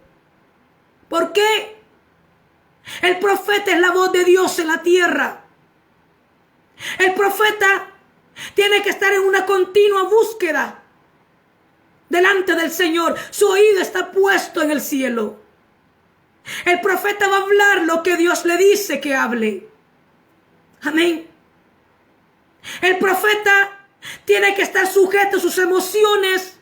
¿Por qué? El profeta es la voz de Dios en la tierra. El profeta tiene que estar en una continua búsqueda delante del Señor. Su oído está puesto en el cielo. El profeta va a hablar lo que Dios le dice que hable. Amén. El profeta tiene que estar sujeto a sus emociones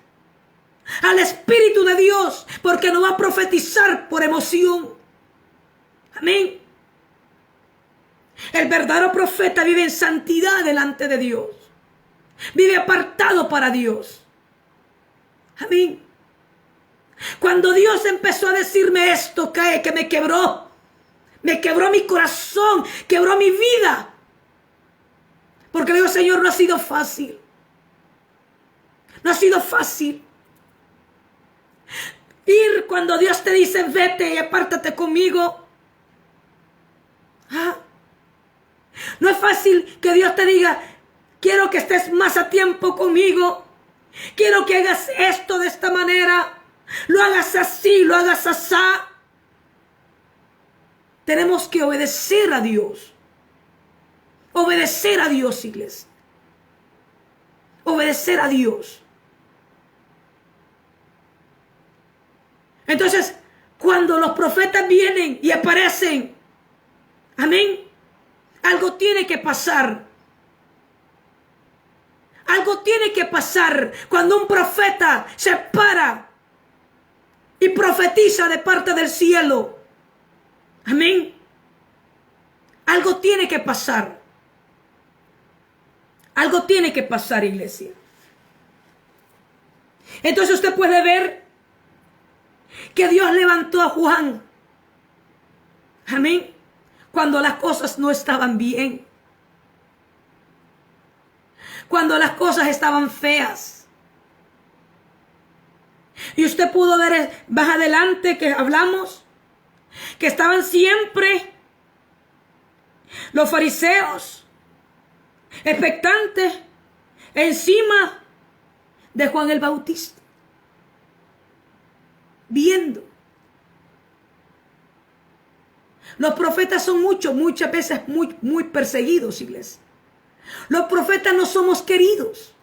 al Espíritu de Dios, porque no va a profetizar por emoción. Amén. El verdadero profeta vive en santidad delante de Dios. Vive apartado para Dios. Amén. Cuando Dios empezó a decirme esto, que me quebró mi corazón, quebró mi vida. Porque le digo, Señor, no ha sido fácil. No ha sido fácil. Ir cuando Dios te dice, vete y apártate conmigo. No es fácil que Dios te diga, quiero que estés más a tiempo conmigo. Quiero que hagas esto de esta manera. Lo hagas así, lo hagas así. Tenemos que obedecer a Dios. Obedecer a Dios, iglesia. Obedecer a Dios. Entonces, cuando los profetas vienen y aparecen, amén, algo tiene que pasar. Algo tiene que pasar cuando un profeta se para y profetiza de parte del cielo. Amén. Algo tiene que pasar. Algo tiene que pasar, iglesia. Entonces usted puede ver que Dios levantó a Juan. Amén. Cuando las cosas no estaban bien. Cuando las cosas estaban feas. Y usted pudo ver más adelante que hablamos que estaban siempre los fariseos expectantes encima de Juan el Bautista, viendo. Los profetas son muchas veces muy perseguidos, iglesia. Los profetas no somos queridos.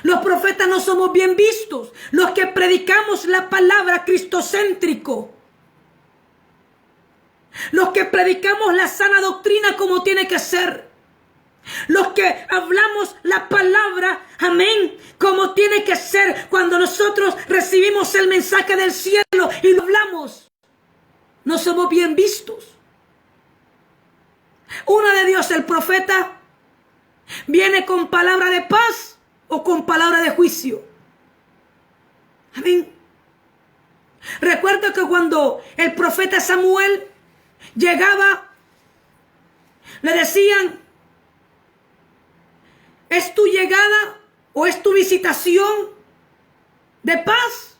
Los profetas no somos bien vistos. Los que predicamos la palabra cristocéntrico. Los que predicamos la sana doctrina como tiene que ser. Los que hablamos la palabra, amén, como tiene que ser. Cuando nosotros recibimos el mensaje del cielo y lo hablamos, no somos bien vistos. Una de Dios, el profeta, viene con palabra de paz o con palabra de juicio. Amén. Recuerdo que cuando el profeta Samuel llegaba, le decían, ¿es tu llegada o es tu visitación de paz?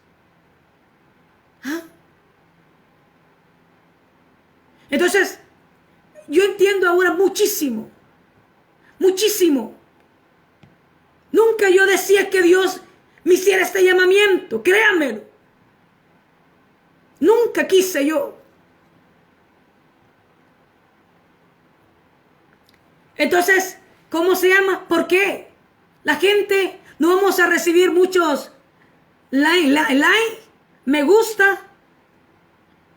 Entonces, yo entiendo ahora muchísimo. Nunca yo decía que Dios me hiciera este llamamiento, créanmelo. Nunca quise yo. Entonces, ¿cómo se llama? ¿Por qué? La gente, no vamos a recibir muchos like, me gusta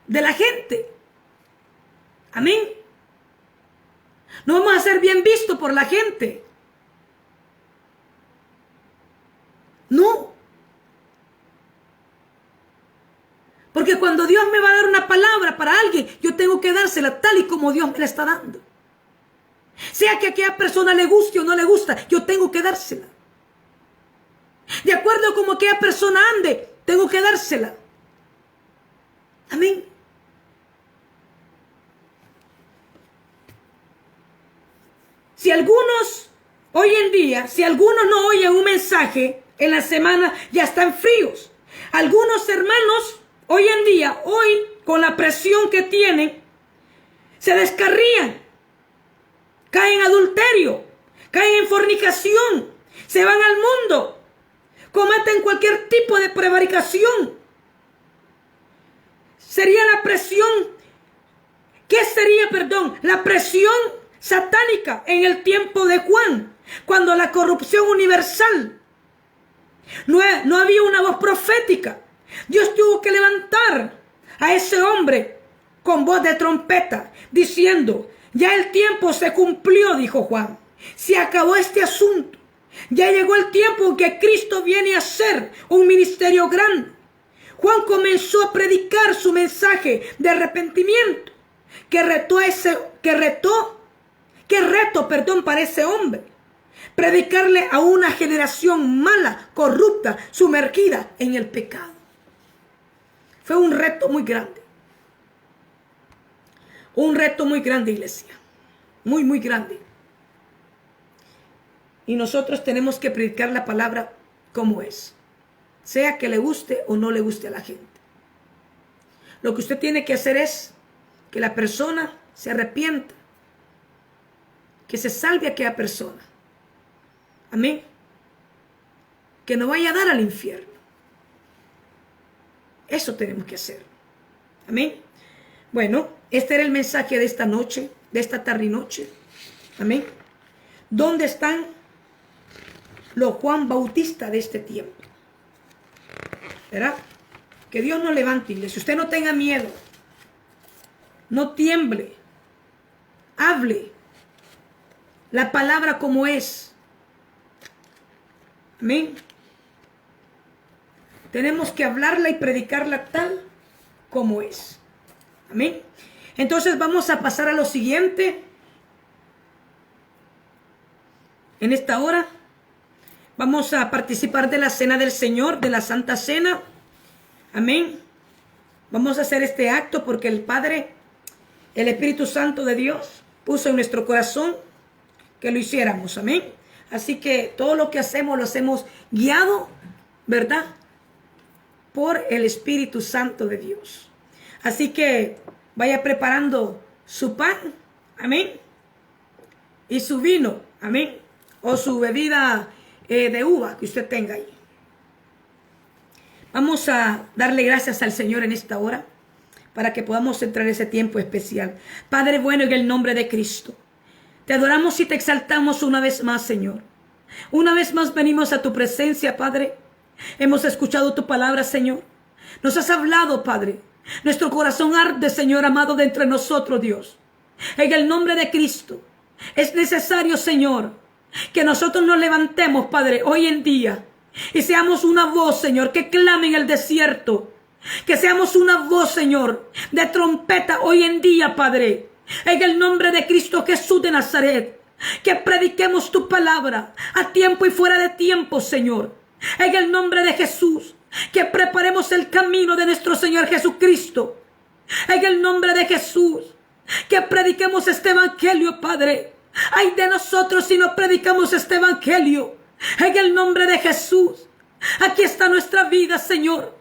de la gente. Amén. No vamos a ser bien vistos por la gente. No. Porque cuando Dios me va a dar una palabra para alguien, yo tengo que dársela tal y como Dios me la está dando. Sea que a aquella persona le guste o no le gusta, yo tengo que dársela. De acuerdo a como aquella persona ande, tengo que dársela. Amén. Si algunos, hoy en día, si algunos no oyen un mensaje en la semana, ya están fríos. Algunos hermanos, hoy en día, con la presión que tienen, se descarrían, caen en adulterio, caen en fornicación, se van al mundo, cometen cualquier tipo de prevaricación. Sería la presión, ¿qué sería, perdón? La presión satánica en el tiempo de Juan, cuando la corrupción universal, no había una voz profética. Dios tuvo que levantar a ese hombre con voz de trompeta, diciendo, ya el tiempo se cumplió, dijo Juan, se acabó este asunto, ya llegó el tiempo en que Cristo viene a hacer un ministerio grande. Juan comenzó a predicar su mensaje de arrepentimiento, qué reto para ese hombre. Predicarle a una generación mala, corrupta, sumergida en el pecado. Fue un reto muy grande. Un reto muy grande, iglesia. Muy, muy grande. Y nosotros tenemos que predicar la palabra como es. Sea que le guste o no le guste a la gente. Lo que usted tiene que hacer es que la persona se arrepienta. Que se salve a aquella persona. Amén. Que no vaya a dar al infierno. Eso tenemos que hacer. Amén. Bueno, este era el mensaje de esta noche, de esta tarde y noche. Amén. ¿Dónde están los Juan Bautista de este tiempo? ¿Verdad? Que Dios nos levante, iglesia. Usted no tenga miedo. No tiemble. Hable la palabra como es. Amén. Tenemos que hablarla y predicarla tal como es. Amén. Entonces vamos a pasar a lo siguiente. En esta hora vamos a participar de la cena del Señor, de la Santa Cena. Amén. Vamos a hacer este acto porque el Padre, el Espíritu Santo de Dios, puso en nuestro corazón que lo hiciéramos. Amén. Así que todo lo que hacemos lo hacemos guiado, ¿verdad? Por el Espíritu Santo de Dios. Así que vaya preparando su pan, amén, y su vino, amén, o su bebida de uva que usted tenga ahí. Vamos a darle gracias al Señor en esta hora para que podamos entrar en ese tiempo especial. Padre bueno, en el nombre de Cristo, te adoramos y te exaltamos una vez más, Señor. Una vez más venimos a tu presencia, Padre. Hemos escuchado tu palabra, Señor. Nos has hablado, Padre. Nuestro corazón arde, Señor amado, de entre nosotros, Dios. En el nombre de Cristo, es necesario, Señor, que nosotros nos levantemos, Padre, hoy en día. Y seamos una voz, Señor, que clame en el desierto. Que seamos una voz, Señor, de trompeta hoy en día, Padre. En el nombre de Cristo Jesús de Nazaret. Que prediquemos tu palabra a tiempo y fuera de tiempo, Señor. En el nombre de Jesús. Que preparemos el camino de nuestro Señor Jesucristo. En el nombre de Jesús. Que prediquemos este evangelio, Padre. Ay de nosotros si no predicamos este evangelio. En el nombre de Jesús. Aquí está nuestra vida, Señor.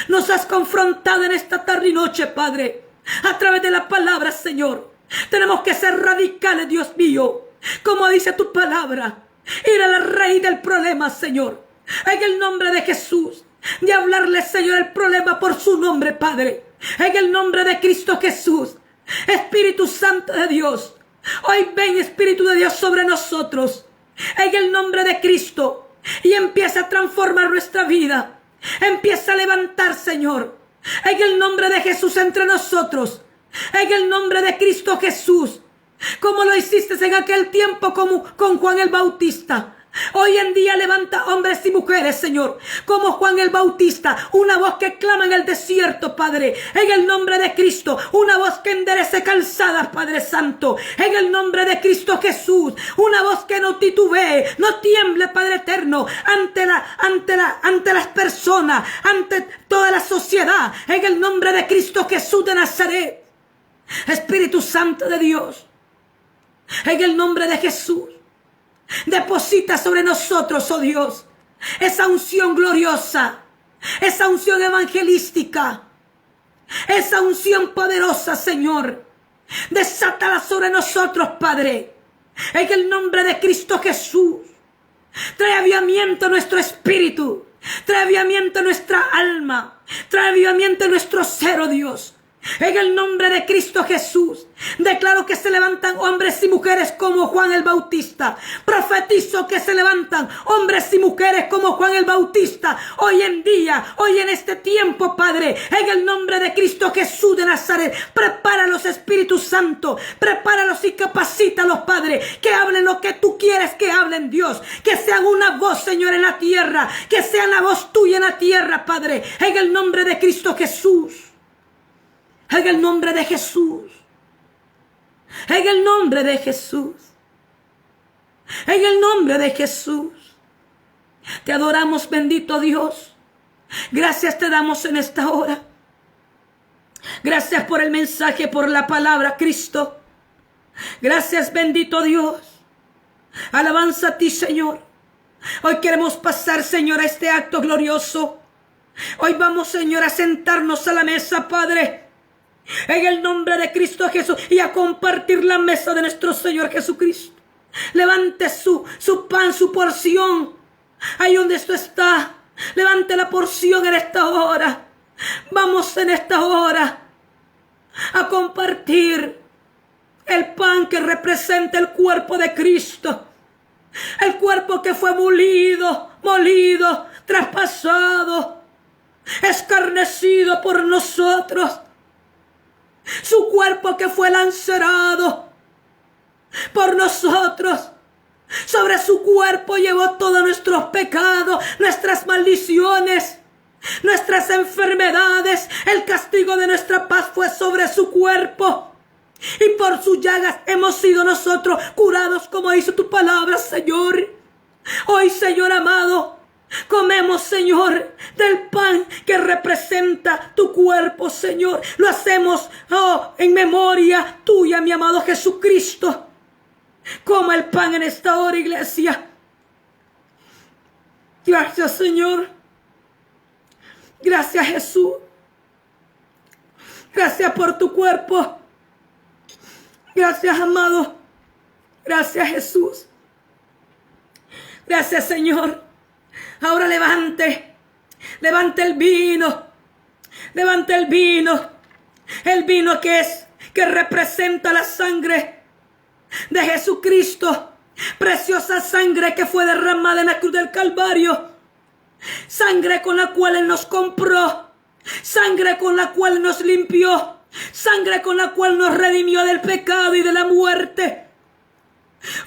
Nos has confrontado en esta tarde y noche, Padre. A través de la palabra, Señor. Tenemos que ser radicales, Dios mío. Como dice tu palabra. Ir a la raíz del problema, Señor. En el nombre de Jesús. De hablarle, Señor, el problema por su nombre, Padre. En el nombre de Cristo Jesús. Espíritu Santo de Dios. Hoy ven, Espíritu de Dios, sobre nosotros. En el nombre de Cristo. Y empieza a transformar nuestra vida. Empieza a levantar, Señor. En el nombre de Jesús entre nosotros. En el nombre de Cristo Jesús. Como lo hiciste en aquel tiempo con Juan el Bautista. Hoy en día levanta hombres y mujeres, Señor, como Juan el Bautista, una voz que clama en el desierto, Padre, en el nombre de Cristo, una voz que enderece calzadas, Padre Santo, en el nombre de Cristo Jesús, una voz que no titubee, no tiemble, Padre eterno, ante las personas, ante toda la sociedad, en el nombre de Cristo Jesús de Nazaret. Espíritu Santo de Dios, en el nombre de Jesús, deposita sobre nosotros, oh Dios, esa unción gloriosa, esa unción evangelística, esa unción poderosa, Señor. Desátala sobre nosotros, Padre, en el nombre de Cristo Jesús. Trae avivamiento a nuestro espíritu, trae avivamiento a nuestra alma, trae avivamiento a nuestro ser, oh Dios. En el nombre de Cristo Jesús, declaro que se levantan hombres y mujeres como Juan el Bautista. Profetizo que se levantan hombres y mujeres como Juan el Bautista. Hoy en día, hoy en este tiempo, Padre, en el nombre de Cristo Jesús de Nazaret, prepáralos, Espíritu Santo, prepáralos y capacítalos, Padre, que hablen lo que tú quieres que hablen, Dios. Que sean una voz, Señor, en la tierra, que sean la voz tuya en la tierra, Padre, en el nombre de Cristo Jesús. En el nombre de Jesús. En el nombre de Jesús. En el nombre de Jesús. Te adoramos, bendito Dios. Gracias te damos en esta hora. Gracias por el mensaje, por la palabra, Cristo. Gracias, bendito Dios. Alabanza a ti, Señor. Hoy queremos pasar, Señor, a este acto glorioso. Hoy vamos, Señor, a sentarnos a la mesa, Padre, en el nombre de Cristo Jesús, y a compartir la mesa de nuestro Señor Jesucristo. Levante su pan, su porción, ahí donde esto está. Levante la porción en esta hora. Vamos en esta hora a compartir el pan que representa el cuerpo de Cristo. El cuerpo que fue molido, traspasado, escarnecido por nosotros. Su cuerpo que fue lacerado por nosotros. Sobre su cuerpo llevó todos nuestros pecados, nuestras maldiciones, nuestras enfermedades. El castigo de nuestra paz fue sobre su cuerpo. Y por sus llagas hemos sido nosotros curados, como dice tu palabra, Señor. Hoy, Señor amado, comemos, Señor, del pan que representa tu cuerpo, Señor. Lo hacemos en memoria tuya, mi amado Jesucristo. Coma el pan en esta hora, iglesia. Gracias, Señor. Gracias, Jesús. Gracias por tu cuerpo. Gracias, amado. Gracias, Jesús. Gracias, Señor. Ahora levante el vino. Levante el vino. El vino que representa la sangre de Jesucristo. Preciosa sangre que fue derramada en la cruz del Calvario. Sangre con la cual Él nos compró. Sangre con la cual nos limpió. Sangre con la cual nos redimió del pecado y de la muerte.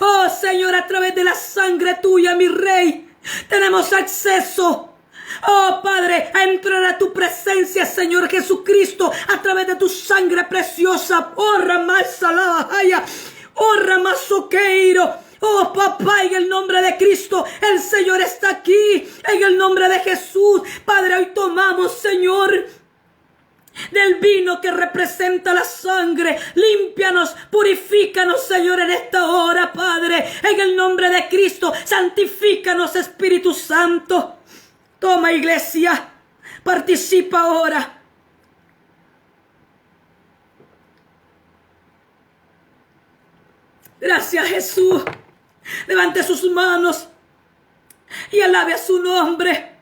Oh, Señor, a través de la sangre tuya, mi Rey, tenemos acceso, oh Padre, a entrar a tu presencia, Señor Jesucristo, a través de tu sangre preciosa. Oh, Ramasalahaya, oh, Ramasoqueiro. Oh, papá, en el nombre de Cristo, el Señor está aquí. En el nombre de Jesús, Padre, hoy tomamos, Señor, del vino que representa la sangre. Límpianos, purifícanos, Señor, en esta hora, Padre. En el nombre de Cristo, santifícanos, Espíritu Santo. Toma, iglesia, participa ahora. Gracias, Jesús. Levante sus manos y alabe a su nombre.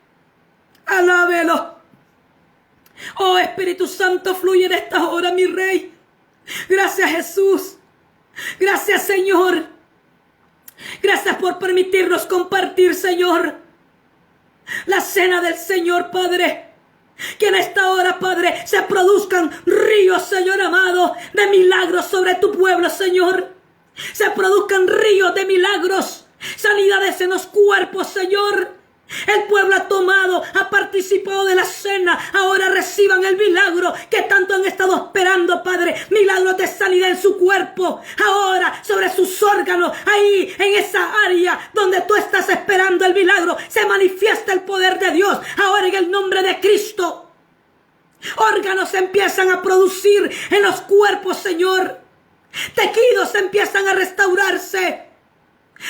Alábelo. Oh, Espíritu Santo, fluye en esta hora, mi Rey. Gracias, Jesús. Gracias, Señor. Gracias por permitirnos compartir, Señor, la cena del Señor, Padre. Que en esta hora, Padre, se produzcan ríos, Señor amado, de milagros sobre tu pueblo, Señor. Se produzcan ríos de milagros, sanidades en los cuerpos, Señor. El pueblo ha tomado, ha participado de la cena. Ahora reciban el milagro que tanto han estado esperando, Padre. Milagros de sanidad en su cuerpo. Ahora sobre sus órganos, ahí en esa área donde tú estás esperando el milagro, se manifiesta el poder de Dios. Ahora en el nombre de Cristo, órganos empiezan a producir en los cuerpos, Señor. Tejidos empiezan a restaurarse.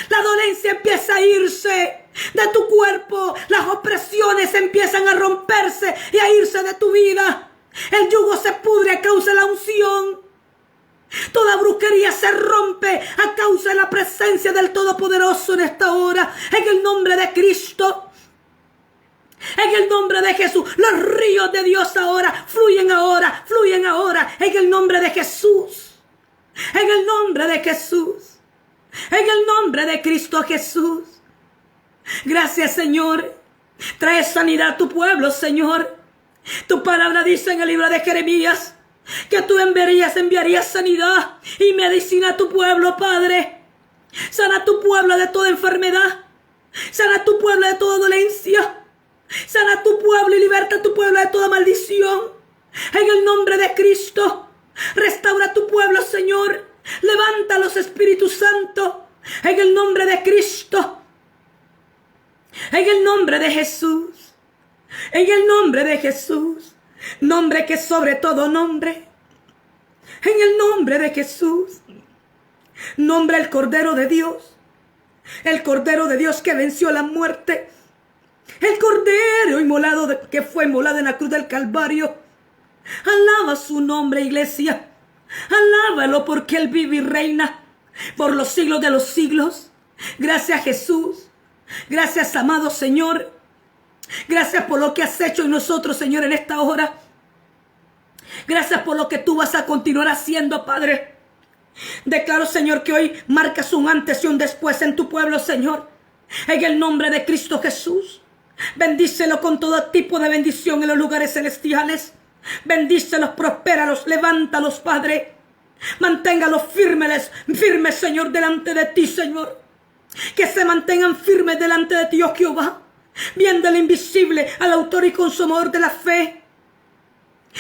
La dolencia empieza a irse de tu cuerpo. Las opresiones empiezan a romperse y a irse de tu vida. El yugo se pudre a causa de la unción. Toda brujería se rompe a causa de la presencia del Todopoderoso en esta hora. En el nombre de Cristo. En el nombre de Jesús. Los ríos de Dios ahora fluyen ahora. Fluyen ahora. En el nombre de Jesús. En el nombre de Jesús. En el nombre de Cristo Jesús. Gracias, Señor. Trae sanidad a tu pueblo, Señor. Tu palabra dice en el libro de Jeremías que tú enviarías sanidad y medicina a tu pueblo, Padre. Sana a tu pueblo de toda enfermedad. Sana a tu pueblo de toda dolencia. Sana a tu pueblo y liberta a tu pueblo de toda maldición. En el nombre de Cristo. Restaura a tu pueblo, Señor. Levántalos, Espíritu Santo. En el nombre de Cristo. En el nombre de Jesús. En el nombre de Jesús. Nombre que sobre todo nombre. En el nombre de Jesús. Nombre el Cordero de Dios. El Cordero de Dios que venció la muerte. El Cordero inmolado que fue inmolado en la cruz del Calvario. Alaba su nombre, iglesia. Alábalo porque Él vive y reina por los siglos de los siglos. Gracias, Jesús. Gracias, amado Señor. Gracias por lo que has hecho en nosotros, Señor, en esta hora. Gracias por lo que tú vas a continuar haciendo, Padre. Declaro, Señor, que hoy marcas un antes y un después en tu pueblo, Señor. En el nombre de Cristo Jesús. Bendícelo con todo tipo de bendición en los lugares celestiales. Bendícelos, prospéralos, levántalos, Padre. Manténgalos firmes, Señor, delante de ti, Señor. Que se mantengan firmes delante de ti, oh Jehová. Viendo el invisible, al autor y consumador de la fe.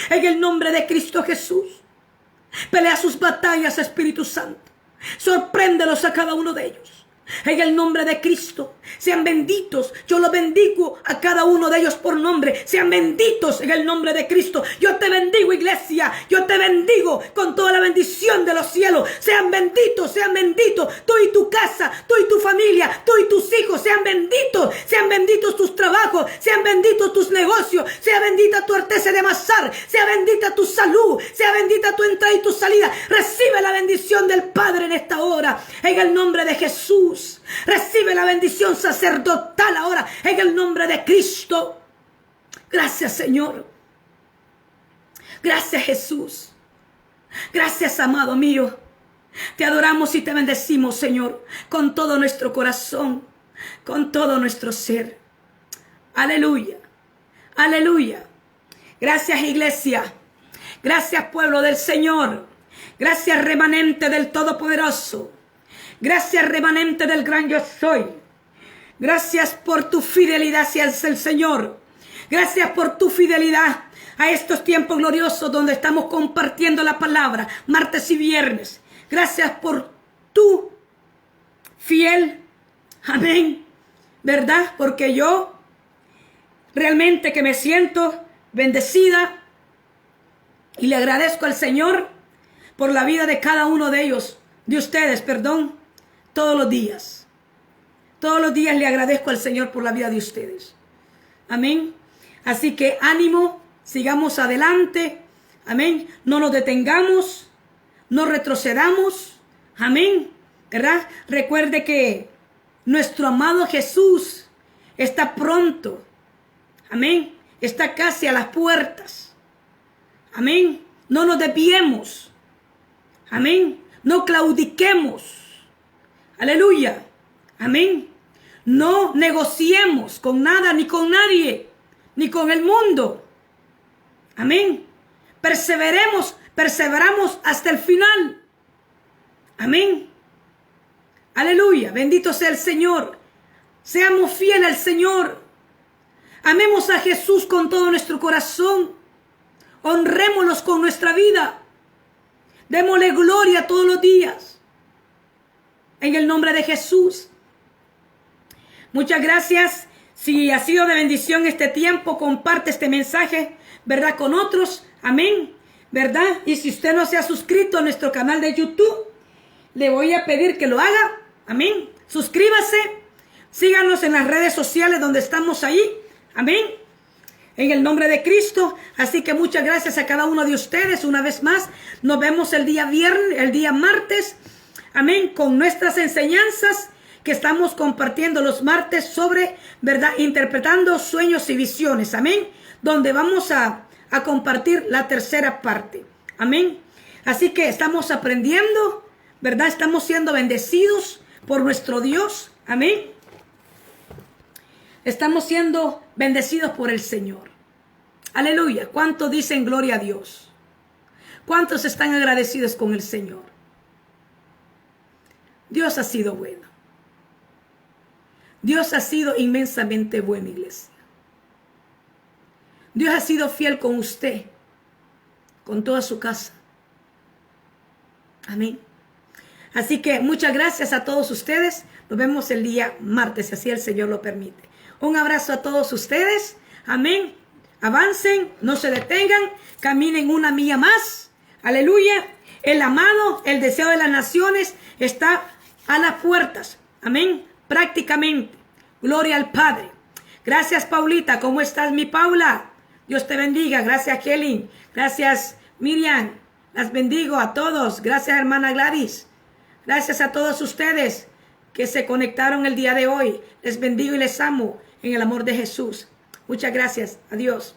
En el nombre de Cristo Jesús. Pelea sus batallas, Espíritu Santo. Sorpréndelos a cada uno de ellos. En el nombre de Cristo, sean benditos. Yo los bendigo a cada uno de ellos por nombre. Sean benditos en el nombre de Cristo. Yo te bendigo, iglesia. Yo te bendigo con toda la bendición de los cielos. Sean benditos, sean benditos. Tú y tu casa, tú y tu familia, tú y tus hijos. Sean benditos. Sean benditos tus trabajos. Sean benditos tus negocios. Sea bendita tu artesa de amasar. Sea bendita tu salud. Sea bendita tu entrada y tu salida. Recibe la bendición del Padre en esta hora. En el nombre de Jesús. Recibe la bendición sacerdotal ahora en el nombre de Cristo. Gracias, Señor. Gracias, Jesús. Gracias, amado mío. Te adoramos y te bendecimos, Señor, con todo nuestro corazón, con todo nuestro ser. Aleluya. Aleluya. Gracias, iglesia. Gracias, pueblo del Señor. Gracias, remanente del Todopoderoso. Gracias, remanente del gran yo soy. Gracias por tu fidelidad hacia el Señor. Gracias por tu fidelidad a estos tiempos gloriosos donde estamos compartiendo la palabra, martes y viernes. Gracias por tu fiel, amén, ¿verdad? Porque yo realmente que me siento bendecida y le agradezco al Señor por la vida de cada uno de ellos, de ustedes, perdón. Todos los días. Todos los días le agradezco al Señor por la vida de ustedes. Amén. Así que ánimo, sigamos adelante. Amén. No nos detengamos, no retrocedamos. Amén. ¿Verdad? Recuerde que nuestro amado Jesús está pronto. Amén. Está casi a las puertas. Amén. No nos desviemos. Amén. No claudiquemos. Aleluya. Amén. No negociemos con nada ni con nadie, ni con el mundo. Amén. Perseveramos hasta el final. Amén. Aleluya. Bendito sea el Señor. Seamos fieles al Señor. Amemos a Jesús con todo nuestro corazón. Honrémoslos con nuestra vida. Démosle gloria todos los días. En el nombre de Jesús. Muchas gracias. Si ha sido de bendición este tiempo, comparte este mensaje, ¿verdad? Con otros. Amén. ¿Verdad? Y si usted no se ha suscrito a nuestro canal de YouTube, le voy a pedir que lo haga. Amén. Suscríbase. Síganos en las redes sociales donde estamos ahí. Amén. En el nombre de Cristo. Así que muchas gracias a cada uno de ustedes. Una vez más, nos vemos el día viernes, el día martes. Amén, con nuestras enseñanzas que estamos compartiendo los martes sobre, ¿verdad? Interpretando sueños y visiones. Amén, donde vamos a compartir la tercera parte. Amén. Así que estamos aprendiendo, ¿verdad? Estamos siendo bendecidos por nuestro Dios. Amén. Estamos siendo bendecidos por el Señor. Aleluya. ¿Cuántos dicen gloria a Dios? ¿Cuántos están agradecidos con el Señor? Dios ha sido bueno. Dios ha sido inmensamente bueno, iglesia. Dios ha sido fiel con usted, con toda su casa. Amén. Así que muchas gracias a todos ustedes. Nos vemos el día martes, así el Señor lo permite. Un abrazo a todos ustedes. Amén. Avancen, no se detengan, caminen una milla más. Aleluya. El amado, el deseo de las naciones está a las puertas. Amén. Prácticamente. Gloria al Padre. Gracias, Paulita. ¿Cómo estás, mi Paula? Dios te bendiga. Gracias, Kelly. Gracias, Miriam. Las bendigo a todos. Gracias, hermana Gladys. Gracias a todos ustedes que se conectaron el día de hoy. Les bendigo y les amo en el amor de Jesús. Muchas gracias. Adiós.